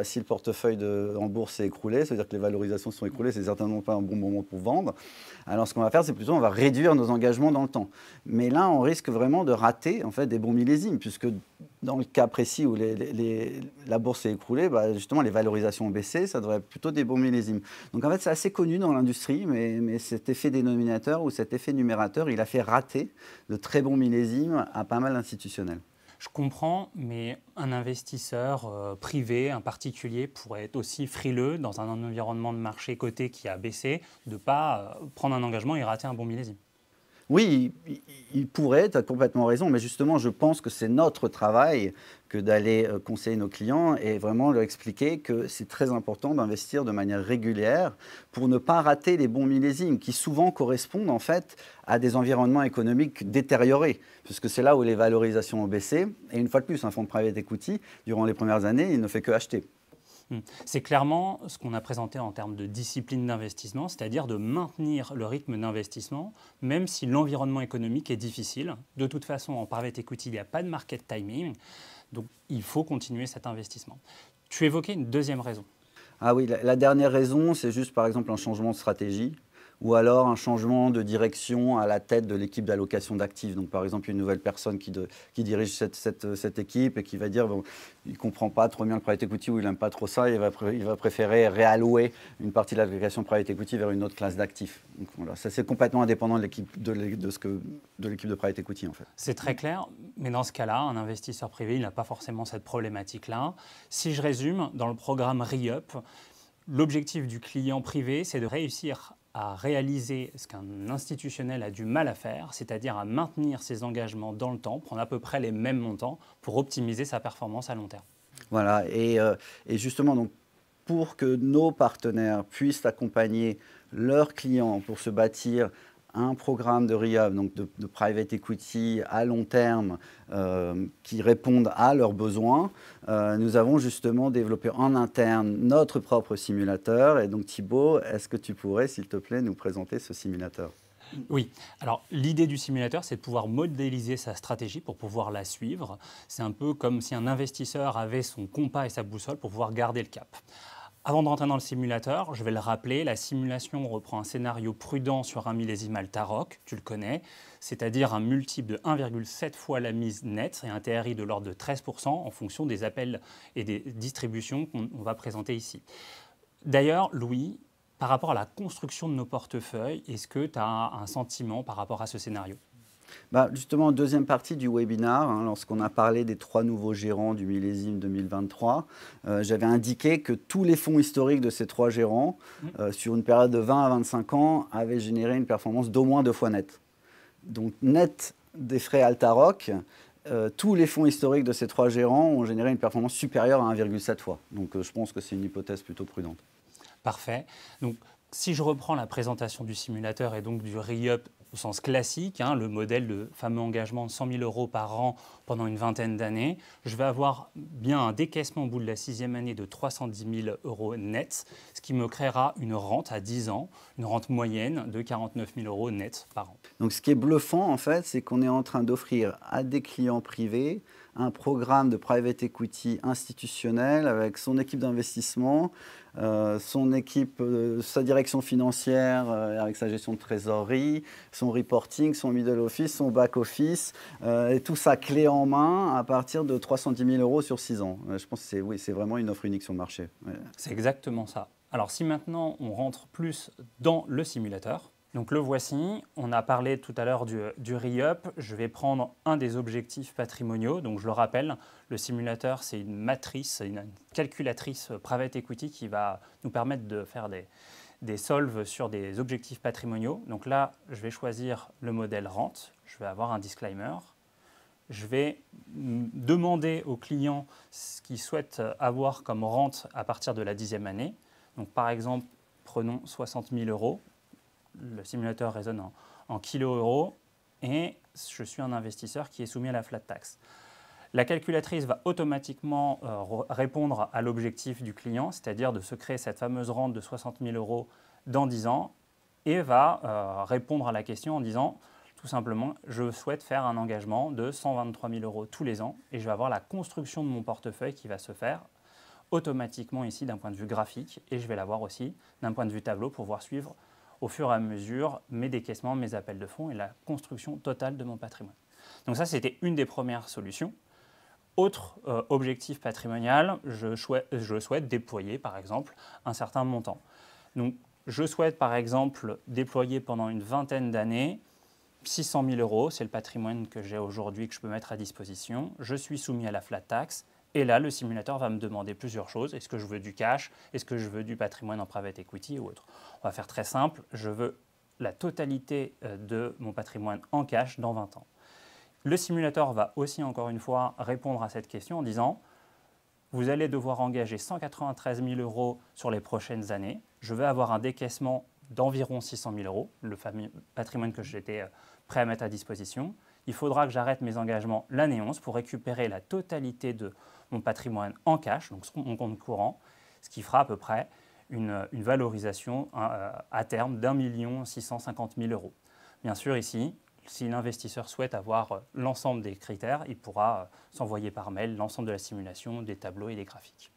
Si le portefeuille en bourse s'est écroulé, c'est-à-dire que les valorisations se sont écroulées, c'est certainement pas un bon moment pour vendre. Alors ce qu'on va faire, c'est plutôt on va réduire nos engagements dans le temps. Mais là, on risque vraiment de rater en fait des bons millésimes, puisque dans le cas précis où la bourse s'est écroulée, justement les valorisations ont baissé, ça devrait être plutôt des bons millésimes. Donc en fait, c'est assez connu dans l'industrie, mais cet effet dénominateur ou cet effet numérateur, il a fait rater de très bons millésimes à pas mal d'institutionnels. Je comprends, mais un investisseur privé, un particulier, pourrait être aussi frileux dans un environnement de marché coté qui a baissé, de ne pas prendre un engagement et rater un bon millésime. Oui, il pourrait, tu as complètement raison, mais justement, je pense que c'est notre travail que d'aller conseiller nos clients et vraiment leur expliquer que c'est très important d'investir de manière régulière pour ne pas rater les bons millésimes qui souvent correspondent en fait à des environnements économiques détériorés, puisque c'est là où les valorisations ont baissé. Et une fois de plus, un fonds de private equity, durant les premières années, il ne fait que acheter. C'est clairement ce qu'on a présenté en termes de discipline d'investissement, c'est-à-dire de maintenir le rythme d'investissement, même si l'environnement économique est difficile. De toute façon, en private equity, il n'y a pas de market timing, donc il faut continuer cet investissement. Tu évoquais une deuxième raison. Ah oui, la dernière raison, c'est juste par exemple un changement de stratégie, ou alors un changement de direction à la tête de l'équipe d'allocation d'actifs. Donc, par exemple, une nouvelle personne qui dirige cette équipe et qui va dire il ne comprend pas trop bien le private equity ou il n'aime pas trop ça, il va préférer réallouer une partie de l'allocation private equity vers une autre classe d'actifs. Donc, voilà, ça, c'est complètement indépendant de l'équipe de private equity, en fait. C'est très clair, mais dans ce cas-là, un investisseur privé, il n'a pas forcément cette problématique-là. Si je résume, dans le programme Re-Up, l'objectif du client privé, c'est de réussir à réaliser ce qu'un institutionnel a du mal à faire, c'est-à-dire à maintenir ses engagements dans le temps, prendre à peu près les mêmes montants pour optimiser sa performance à long terme. Voilà, et justement, donc, pour que nos partenaires puissent accompagner leurs clients pour se bâtir un programme de re-up, donc de private equity à long terme qui répondent à leurs besoins, nous avons justement développé en interne notre propre simulateur. Et donc Thibaut, est-ce que tu pourrais, s'il te plaît, nous présenter ce simulateur ? Oui, alors l'idée du simulateur, c'est de pouvoir modéliser sa stratégie pour pouvoir la suivre. C'est un peu comme si un investisseur avait son compas et sa boussole pour pouvoir garder le cap. Avant de rentrer dans le simulateur, je vais le rappeler, la simulation reprend un scénario prudent sur un millésime Altaroc, tu le connais, c'est-à-dire un multiple de 1,7 fois la mise nette et un TRI de l'ordre de 13% en fonction des appels et des distributions qu'on va présenter ici. D'ailleurs, Louis, par rapport à la construction de nos portefeuilles, est-ce que tu as un sentiment par rapport à ce scénario ? Justement, en deuxième partie du webinaire, lorsqu'on a parlé des 3 nouveaux gérants du millésime 2023, j'avais indiqué que tous les fonds historiques de ces 3 gérants, sur une période de 20 à 25 ans, avaient généré une performance d'au moins 2 fois net. Donc, net des frais Altaroc, tous les fonds historiques de ces 3 gérants ont généré une performance supérieure à 1,7 fois. Donc, je pense que c'est une hypothèse plutôt prudente. Parfait. Donc, si je reprends la présentation du simulateur et donc du re-up au sens classique, le modèle de fameux engagement de 100 000 € par an pendant une vingtaine d'années, je vais avoir bien un décaissement au bout de la 6e année de 310 000 € net, ce qui me créera une rente à 10 ans, une rente moyenne de 49 000 € net par an. Donc ce qui est bluffant, en fait, c'est qu'on est en train d'offrir à des clients privés un programme de private equity institutionnel avec son équipe d'investissement, son équipe, sa direction financière avec sa gestion de trésorerie, son reporting, son middle office, son back office, et tout ça clé en main à partir de 310 000 € sur 6 ans. Je pense que c'est vraiment une offre unique sur le marché. Ouais. C'est exactement ça. Alors si maintenant on rentre plus dans le simulateur, donc le voici, on a parlé tout à l'heure du re-up, je vais prendre un des objectifs patrimoniaux, donc je le rappelle, le simulateur c'est une matrice, une calculatrice private equity qui va nous permettre de faire des solves sur des objectifs patrimoniaux. Donc là, je vais choisir le modèle rente, je vais avoir un disclaimer, je vais demander au client ce qu'il souhaite avoir comme rente à partir de la 10e année. Donc par exemple, prenons 60 000 €. Le simulateur raisonne en kilo-euros et je suis un investisseur qui est soumis à la flat tax. La calculatrice va automatiquement répondre à l'objectif du client, c'est-à-dire de se créer cette fameuse rente de 60 000 € dans 10 ans et va répondre à la question en disant tout simplement je souhaite faire un engagement de 123 000 € tous les ans et je vais avoir la construction de mon portefeuille qui va se faire automatiquement ici d'un point de vue graphique et je vais l'avoir aussi d'un point de vue tableau pour pouvoir suivre au fur et à mesure mes décaissements, mes appels de fonds et la construction totale de mon patrimoine. Donc ça, c'était une des premières solutions. Autre objectif patrimonial, je souhaite déployer par exemple un certain montant. Donc je souhaite par exemple déployer pendant une vingtaine d'années 600 000 €, c'est le patrimoine que j'ai aujourd'hui que je peux mettre à disposition. Je suis soumis à la flat tax. Et là, le simulateur va me demander plusieurs choses. Est-ce que je veux du cash? Est-ce que je veux du patrimoine en private equity ou autre? On va faire très simple. Je veux la totalité de mon patrimoine en cash dans 20 ans. Le simulateur va aussi, encore une fois, répondre à cette question en disant vous allez devoir engager 193 000 € sur les prochaines années. Je vais avoir un décaissement d'environ 600 000 €, le fameux patrimoine que j'étais prêt à mettre à disposition. Il faudra que j'arrête mes engagements l'année 11 pour récupérer la totalité de mon patrimoine en cash, donc mon compte courant, ce qui fera à peu près une valorisation à terme d'1 650 000 €. Bien sûr, ici, si l'investisseur souhaite avoir l'ensemble des critères, il pourra s'envoyer par mail l'ensemble de la simulation, des tableaux et des graphiques.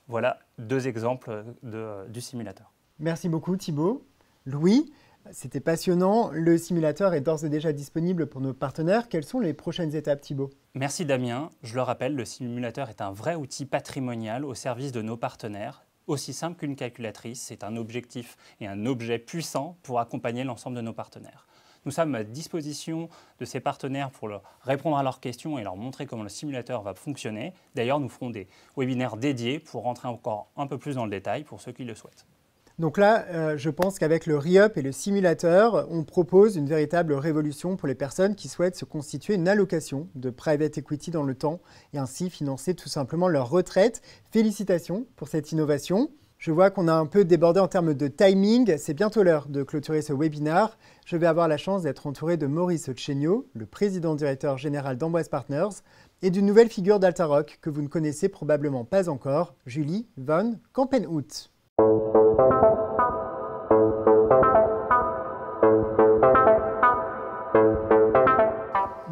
Voilà 2 exemples du simulateur. Merci beaucoup Thibaut. Louis, c'était passionnant. Le simulateur est d'ores et déjà disponible pour nos partenaires. Quelles sont les prochaines étapes, Thibaut? Merci Damien. Je le rappelle, le simulateur est un vrai outil patrimonial au service de nos partenaires. Aussi simple qu'une calculatrice, c'est un objectif et un objet puissant pour accompagner l'ensemble de nos partenaires. Nous sommes à disposition de ces partenaires pour leur répondre à leurs questions et leur montrer comment le simulateur va fonctionner. D'ailleurs, nous ferons des webinaires dédiés pour rentrer encore un peu plus dans le détail pour ceux qui le souhaitent. Donc là, je pense qu'avec le re-up et le simulateur, on propose une véritable révolution pour les personnes qui souhaitent se constituer une allocation de private equity dans le temps et ainsi financer tout simplement leur retraite. Félicitations pour cette innovation. Je vois qu'on a un peu débordé en termes de timing. C'est bientôt l'heure de clôturer ce webinaire. Je vais avoir la chance d'être entouré de Maurice Chéniaud, le président directeur général d'Amboise Partners, et d'une nouvelle figure d'Altaroc que vous ne connaissez probablement pas encore, Julie van Kampenhout.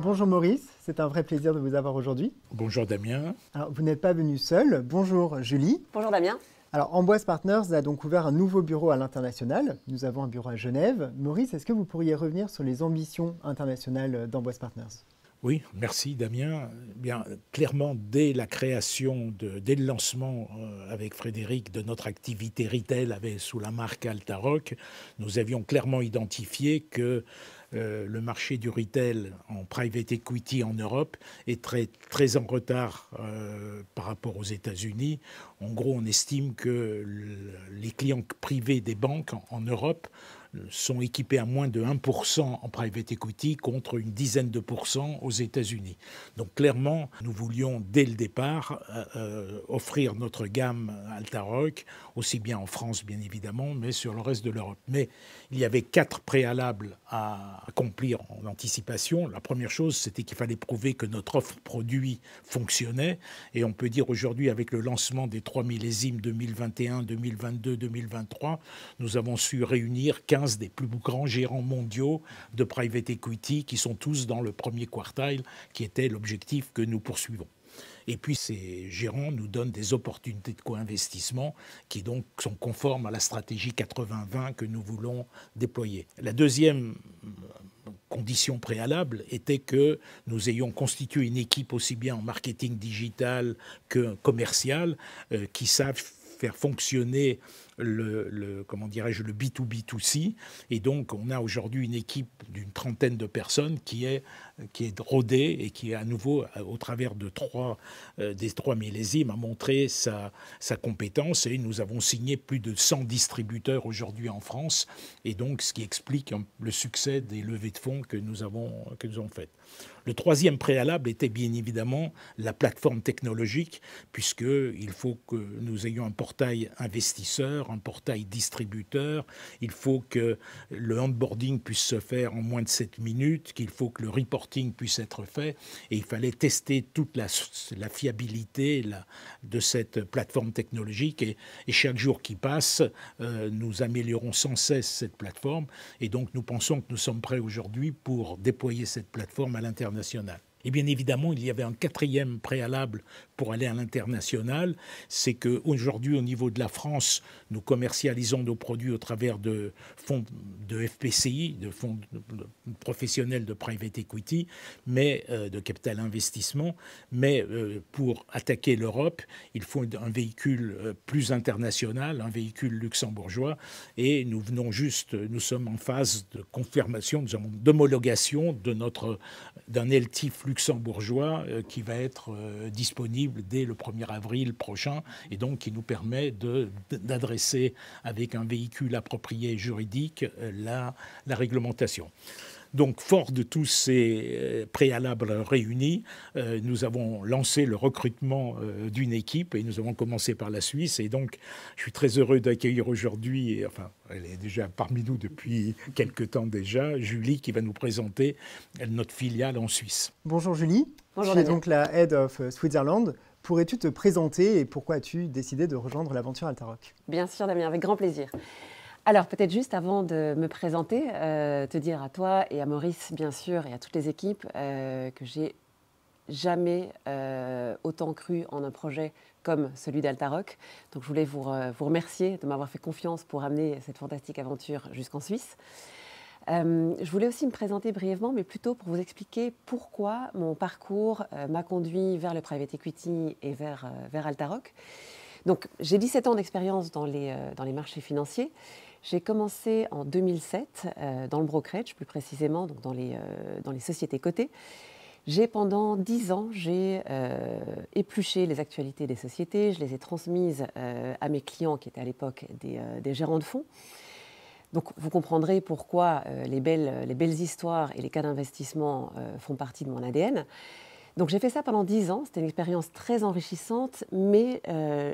Bonjour Maurice, c'est un vrai plaisir de vous avoir aujourd'hui. Bonjour Damien. Alors, vous n'êtes pas venu seul. Bonjour Julie. Bonjour Damien. Alors, Amboise Partners a donc ouvert un nouveau bureau à l'international. Nous avons un bureau à Genève. Maurice, est-ce que vous pourriez revenir sur les ambitions internationales d'Amboise Partners ? Oui, merci Damien. Bien, clairement, dès la création, dès le lancement avec Frédéric de notre activité retail sous la marque Altaroc, nous avions clairement identifié que le marché du retail en private equity en Europe est très en retard par rapport aux États-Unis. En gros, on estime que les clients privés des banques en Europe sont équipés à moins de 1% en private equity contre une dizaine de pourcents aux États-Unis. Donc clairement, nous voulions dès le départ offrir notre gamme Altaroc, aussi bien en France bien évidemment, mais sur le reste de l'Europe. Mais il y avait 4 préalables à accomplir en anticipation. La première chose, c'était qu'il fallait prouver que notre offre produit fonctionnait. Et on peut dire aujourd'hui, avec le lancement des 3 millésimes 2021, 2022, 2023, nous avons su réunir 15 des plus grands gérants mondiaux de private equity qui sont tous dans le premier quartile, qui était l'objectif que nous poursuivons. Et puis ces gérants nous donnent des opportunités de co-investissement qui donc sont conformes à la stratégie 80-20 que nous voulons déployer. La deuxième condition préalable était que nous ayons constitué une équipe aussi bien en marketing digital que commercial qui savent faire fonctionner comment dirais-je, le B2B2C. Et donc, on a aujourd'hui une équipe d'une trentaine de personnes qui est rodée et qui, à nouveau, au travers des 3 millésimes, a montré sa compétence. Et nous avons signé plus de 100 distributeurs aujourd'hui en France. Et donc, ce qui explique le succès des levées de fonds que nous avons faites. Le troisième préalable était bien évidemment la plateforme technologique, puisqu'il faut que nous ayons un portail investisseur, un portail distributeur. Il faut que le onboarding puisse se faire en moins de 7 minutes, qu'il faut que le reporting puisse être fait. Et il fallait tester toute la fiabilité de cette plateforme technologique. Et chaque jour qui passe, nous améliorons sans cesse cette plateforme. Et donc nous pensons que nous sommes prêts aujourd'hui pour déployer cette plateforme à l'international. Et bien évidemment, il y avait un 4e préalable pour aller à l'international, c'est qu'aujourd'hui, au niveau de la France, nous commercialisons nos produits au travers de fonds de FPCI, de fonds professionnels de private equity, mais de capital investissement. Mais pour attaquer l'Europe, il faut un véhicule plus international, un véhicule luxembourgeois. Et nous sommes en phase de confirmation, d'homologation d'un LTIF luxembourgeois qui va être disponible dès le 1er avril prochain et donc qui nous permet d'adresser avec un véhicule approprié juridique la réglementation. Donc, fort de tous ces préalables réunis, nous avons lancé le recrutement d'une équipe et nous avons commencé par la Suisse. Et donc, je suis très heureux d'accueillir aujourd'hui, elle est déjà parmi nous depuis quelque temps déjà, Julie qui va nous présenter notre filiale en Suisse. Bonjour Julie. Bonjour, tu es donc la Head of Switzerland. Pourrais-tu te présenter et pourquoi as-tu décidé de rejoindre l'aventure Altaroc ? Bien sûr Damien, avec grand plaisir. Alors peut-être juste avant de me présenter, te dire à toi et à Maurice bien sûr et à toutes les équipes que j'ai jamais autant cru en un projet comme celui d'Altaroc. Donc je voulais vous remercier de m'avoir fait confiance pour amener cette fantastique aventure jusqu'en Suisse. Je voulais aussi me présenter brièvement, mais plutôt pour vous expliquer pourquoi mon parcours m'a conduit vers le private equity et vers Altaroc. Donc, j'ai 17 ans d'expérience dans les marchés financiers. J'ai commencé en 2007 dans le brokerage, plus précisément donc dans les sociétés cotées. Pendant 10 ans, j'ai épluché les actualités des sociétés, je les ai transmises à mes clients qui étaient à l'époque des gérants de fonds. Donc vous comprendrez pourquoi les belles histoires et les cas d'investissement font partie de mon ADN. Donc j'ai fait ça pendant 10 ans, c'était une expérience très enrichissante, mais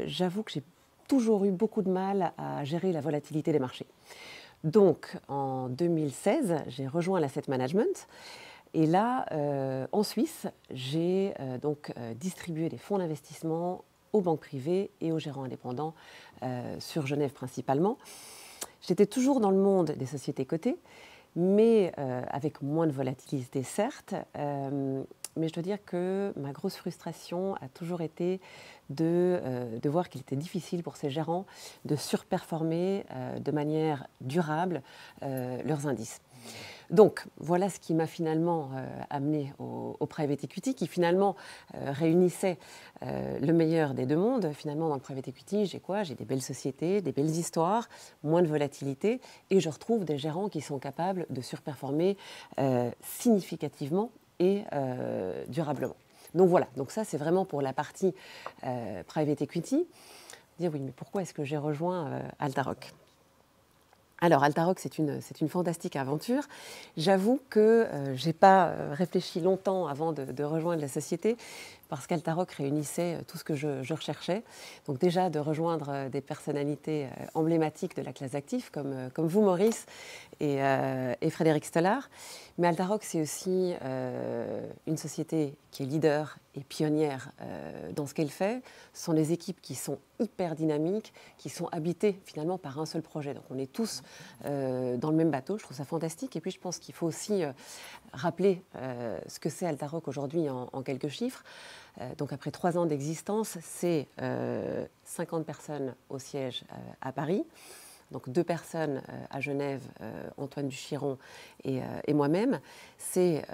j'avoue que j'ai toujours eu beaucoup de mal à gérer la volatilité des marchés. Donc, en 2016, j'ai rejoint l'asset management. Et là, en Suisse, j'ai distribué des fonds d'investissement aux banques privées et aux gérants indépendants, sur Genève principalement. J'étais toujours dans le monde des sociétés cotées, mais avec moins de volatilité, certes. Mais je dois dire que ma grosse frustration a toujours été de voir qu'il était difficile pour ces gérants de surperformer de manière durable leurs indices. Donc, voilà ce qui m'a finalement amené au private equity, qui finalement réunissait le meilleur des deux mondes. Finalement, dans le private equity, j'ai quoi? J'ai des belles sociétés, des belles histoires, moins de volatilité, et je retrouve des gérants qui sont capables de surperformer significativement et durablement. Donc voilà, donc ça c'est vraiment pour la partie private equity. Dire oui, mais pourquoi est-ce que j'ai rejoint Altaroc? Alors, Altaroc, c'est une fantastique aventure. J'avoue que je n'ai pas réfléchi longtemps avant de rejoindre la société, parce qu'Altaroc réunissait tout ce que je recherchais. Donc déjà, de rejoindre des personnalités emblématiques de la classe d'actifs, comme vous, Maurice, et Frédéric Stollard. Mais Altaroc, c'est aussi une société qui est leader et pionnière dans ce qu'elle fait. Ce sont des équipes qui sont hyper dynamiques, qui sont habitées finalement par un seul projet. Donc on est tous dans le même bateau, je trouve ça fantastique. Et puis je pense qu'il faut aussi rappeler ce que c'est Altaroc aujourd'hui en quelques chiffres. Donc après 3 ans d'existence, c'est 50 personnes au siège à Paris. Donc 2 personnes à Genève, Antoine Duchiron et moi-même. C'est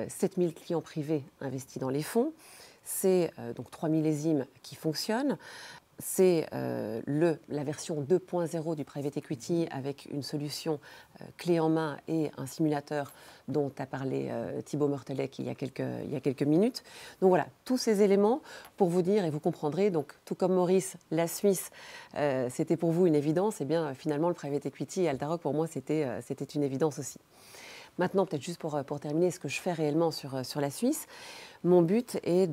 7000 clients privés investis dans les fonds. C'est donc 3 millésimes qui fonctionnent. C'est la version 2.0 du private equity avec une solution clé en main et un simulateur dont a parlé Thibaut Mortelec il y a quelques minutes. Donc voilà, tous ces éléments pour vous dire, et vous comprendrez, donc tout comme Maurice, la Suisse, c'était pour vous une évidence, et bien finalement le private equity et Altaroc pour moi c'était une évidence aussi. Maintenant, peut-être juste pour terminer, ce que je fais réellement sur la Suisse, mon but est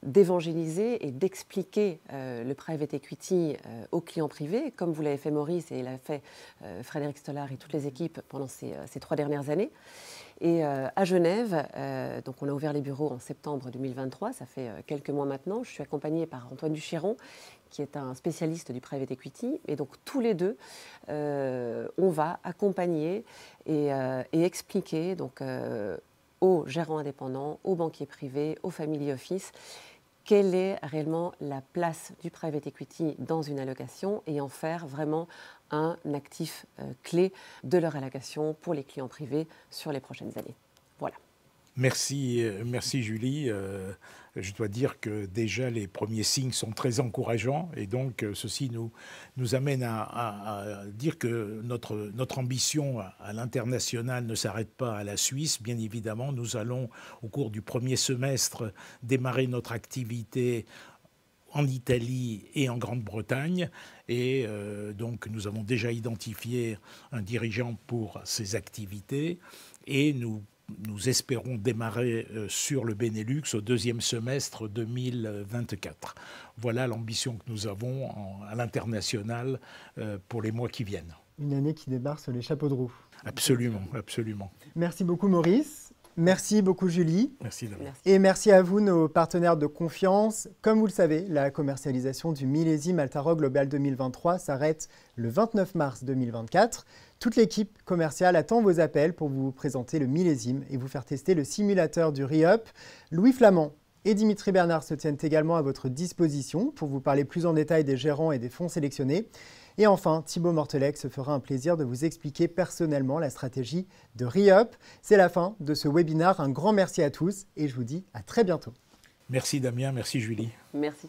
d'évangéliser et d'expliquer le private equity aux clients privés, comme vous l'avez fait Maurice et l'a fait Frédéric Stollard et toutes les équipes pendant ces 3 dernières années. Et à Genève, donc on a ouvert les bureaux en septembre 2023, ça fait quelques mois maintenant. Je suis accompagnée par Antoine Duchiron, qui est un spécialiste du private equity. Et donc tous les deux, on va accompagner et expliquer donc, aux gérants indépendants, aux banquiers privés, aux family office, quelle est réellement la place du private equity dans une allocation et en faire vraiment un actif clé de leur allocation pour les clients privés sur les prochaines années. Voilà. Merci Julie. Je dois dire que déjà les premiers signes sont très encourageants et donc ceci nous amène à dire que notre ambition à l'international ne s'arrête pas à la Suisse. Bien évidemment, nous allons au cours du premier semestre démarrer notre activité en Italie et en Grande-Bretagne. Et donc nous avons déjà identifié un dirigeant pour ces activités et nous espérons démarrer sur le Benelux au 2e semestre 2024. Voilà l'ambition que nous avons à l'international pour les mois qui viennent. Une année qui démarre sur les chapeaux de roue. Absolument, absolument. Merci beaucoup Maurice. Merci beaucoup Julie. Merci Damien. Et merci à vous, nos partenaires de confiance. Comme vous le savez, la commercialisation du millésime Altaroc Global 2023 s'arrête le 29 mars 2024. Toute l'équipe commerciale attend vos appels pour vous présenter le millésime et vous faire tester le simulateur du re-up. Louis Flamand et Dimitri Bernard se tiennent également à votre disposition pour vous parler plus en détail des gérants et des fonds sélectionnés. Et enfin, Thibaut Mortelec se fera un plaisir de vous expliquer personnellement la stratégie de re-up. C'est la fin de ce webinaire. Un grand merci à tous et je vous dis à très bientôt. Merci Damien, merci Julie. Merci.